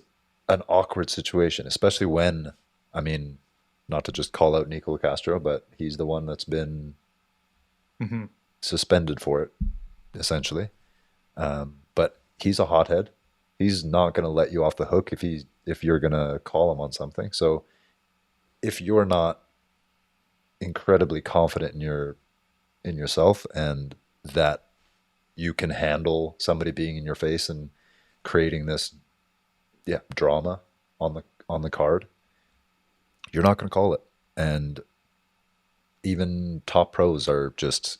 an awkward situation, especially when, I mean, not to just call out Nicola Castro, but he's the one that's been Mm-hmm. suspended for it, essentially. But he's a hothead. He's not going to let you off the hook if you're going to call him on something. So if you're not incredibly confident in yourself and that you can handle somebody being in your face and creating this drama on the card, you're not going to call it. And even top pros are just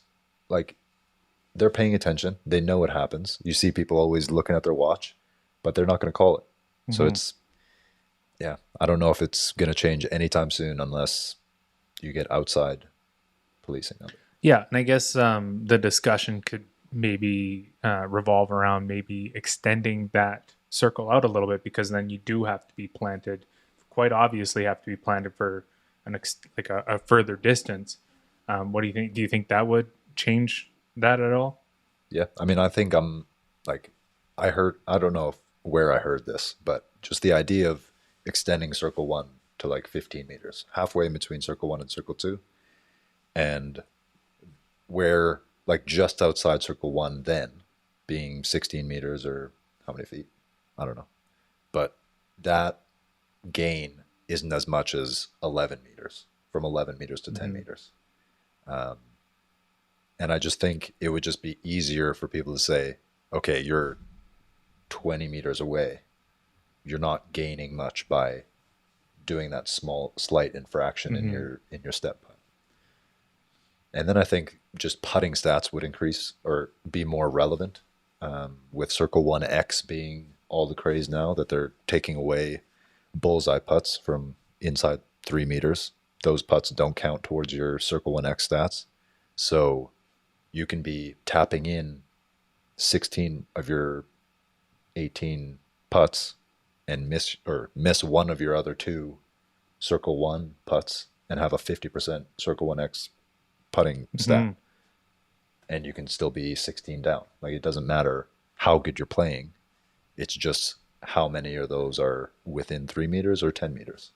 like, they're paying attention. They know what happens. You see people always looking at their watch, but they're not going to call it. Mm-hmm. So it's, I don't know if it's going to change anytime soon unless you get outside policing of it. Yeah, and I guess the discussion could maybe revolve around maybe extending that circle out a little bit, because then you do have to be planted, quite obviously have to be planted for a further distance. What do you think? Do you think that would change that at all? Yeah, I mean, I think I don't know where I heard this, but just the idea of extending circle 1 to like 15 meters, halfway in between circle 1 and circle 2, and where like just outside circle 1 then being 16 meters or how many feet? I don't know. But that gain isn't as much as 11 meters, from 11 meters to 10 meters. And I just think it would just be easier for people to say, okay, you're 20 meters away. You're not gaining much by doing that slight infraction in your step putt. And then I think just putting stats would increase or be more relevant, with circle 1X being all the craze now that they're taking away bullseye putts from inside 3 meters. Those putts don't count towards your circle 1X stats. So you can be tapping in 16 of your 18 putts and miss one of your other 2 circle 1 putts and have a 50% circle 1X putting stat. And you can still be 16 down. Like, it doesn't matter how good you're playing. It's just how many of those are within 3 meters or 10 meters.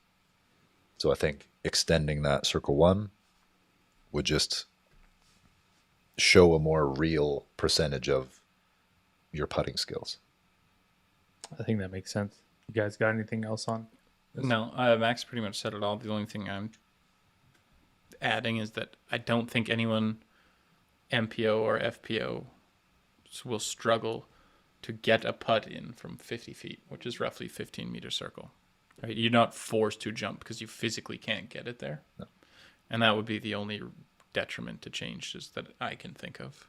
So I think extending that circle 1 would just show a more real percentage of your putting skills. I think that makes sense. You guys got anything else on this? No, Max pretty much said it all. The only thing I'm adding is that I don't think anyone, MPO or FPO, will struggle to get a putt in from 50 feet, which is roughly 15-meter circle. Right? You're not forced to jump because you physically can't get it there. No. And that would be the only detriment to changes that I can think of.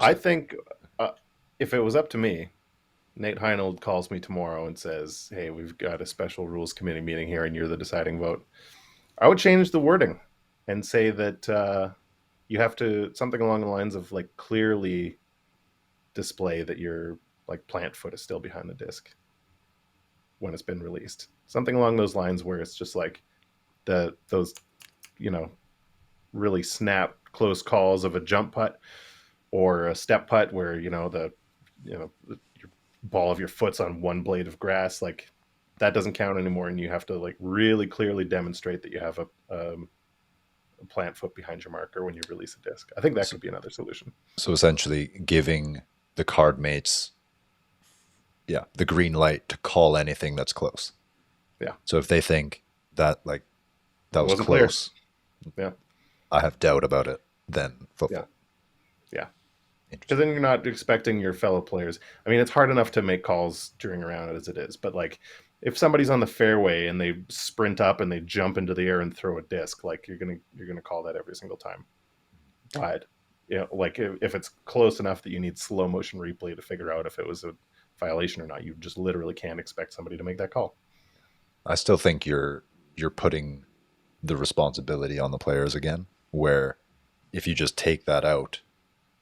I think if it was up to me, Nate Heinold calls me tomorrow and says, hey, we've got a special rules committee meeting here and you're the deciding vote. I would change the wording and say that you have to, something along the lines of like clearly display that your like plant foot is still behind the disc when it's been released. Something along those lines where it's just like those, really snap close calls of a jump putt or a step putt where, your ball of your foot's on one blade of grass, like that doesn't count anymore. And you have to like really clearly demonstrate that you have a plant foot behind your marker when you release a disc. I think that could be another solution. So essentially giving the card mates, the green light to call anything that's close. Yeah. So if they think that like that was close, yeah, I have doubt about it, then football. Yeah. Because then you're not expecting your fellow players. I mean, it's hard enough to make calls during a round as it is, but like if somebody's on the fairway and they sprint up and they jump into the air and throw a disc, like you're gonna call that every single time. But like if it's close enough that you need slow motion replay to figure out if it was a violation or not, you just literally can't expect somebody to make that call. I still think you're putting the responsibility on the players again, where if you just take that out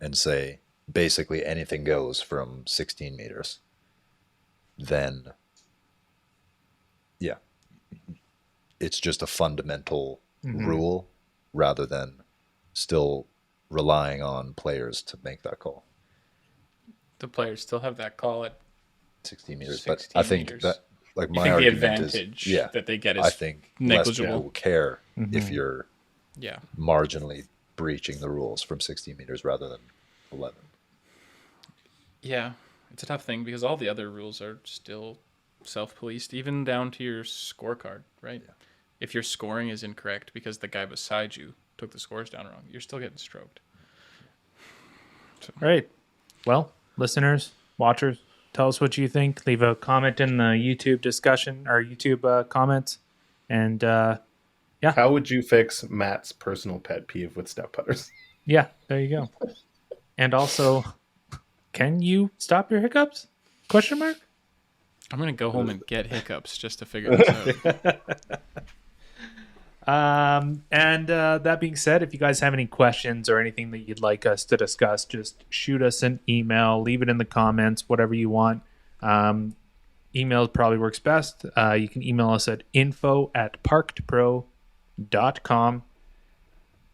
and say basically anything goes from 16 meters, then it's just a fundamental rule rather than still relying on players to make that call. The players still have that call at 16 meters. 16 but I think meters. that, like, You my think the argument advantage is, that they get I is think negligible? less people care if you're Yeah. marginally breaching the rules from 16 meters rather than 11. Yeah. It's a tough thing because all the other rules are still self-policed, even down to your scorecard, right? Yeah. If your scoring is incorrect because the guy beside you took the scores down wrong, you're still getting stroked. All right. Well, listeners, watchers, tell us what you think. Leave a comment in the YouTube discussion or YouTube comments. And How would you fix Matt's personal pet peeve with step putters? yeah, there you go. And also, can you stop your hiccups? Question mark? I'm going to go home and get Hiccups just to figure this out. And that being said, if you guys have any questions or anything that you'd like us to discuss, just shoot us an email, leave it in the comments, whatever you want. Email probably works best. You can email us at info@parkedpro.com.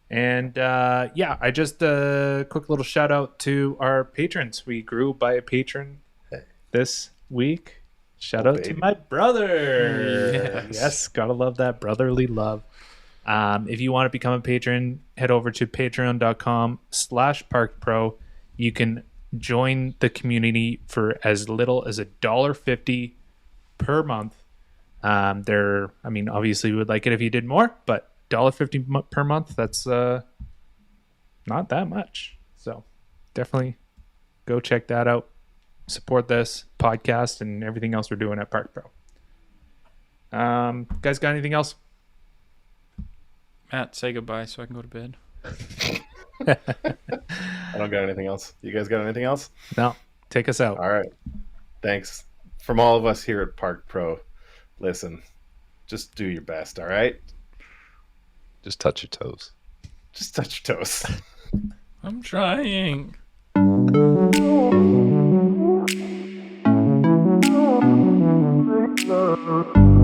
And I just a quick little shout out to our patrons. We grew by a patron this week. Shout out to my brother. Yes, gotta love that brotherly love. If you want to become a patron, head over to patreon.com/parkpro. You can join the community for as little as $1.50 per month. Obviously we would like it if you did more, but $1.50 per month, that's not that much. So definitely go check that out. Support this podcast and everything else we're doing at Park Pro. Guys, got anything else? Matt, say goodbye so I can go to bed. I don't got anything else. You guys got anything else? No, take us out. All right. Thanks. From all of us here at Park Pro, listen, just do your best, all right? Just touch your toes. Just touch your toes. I'm trying. Love.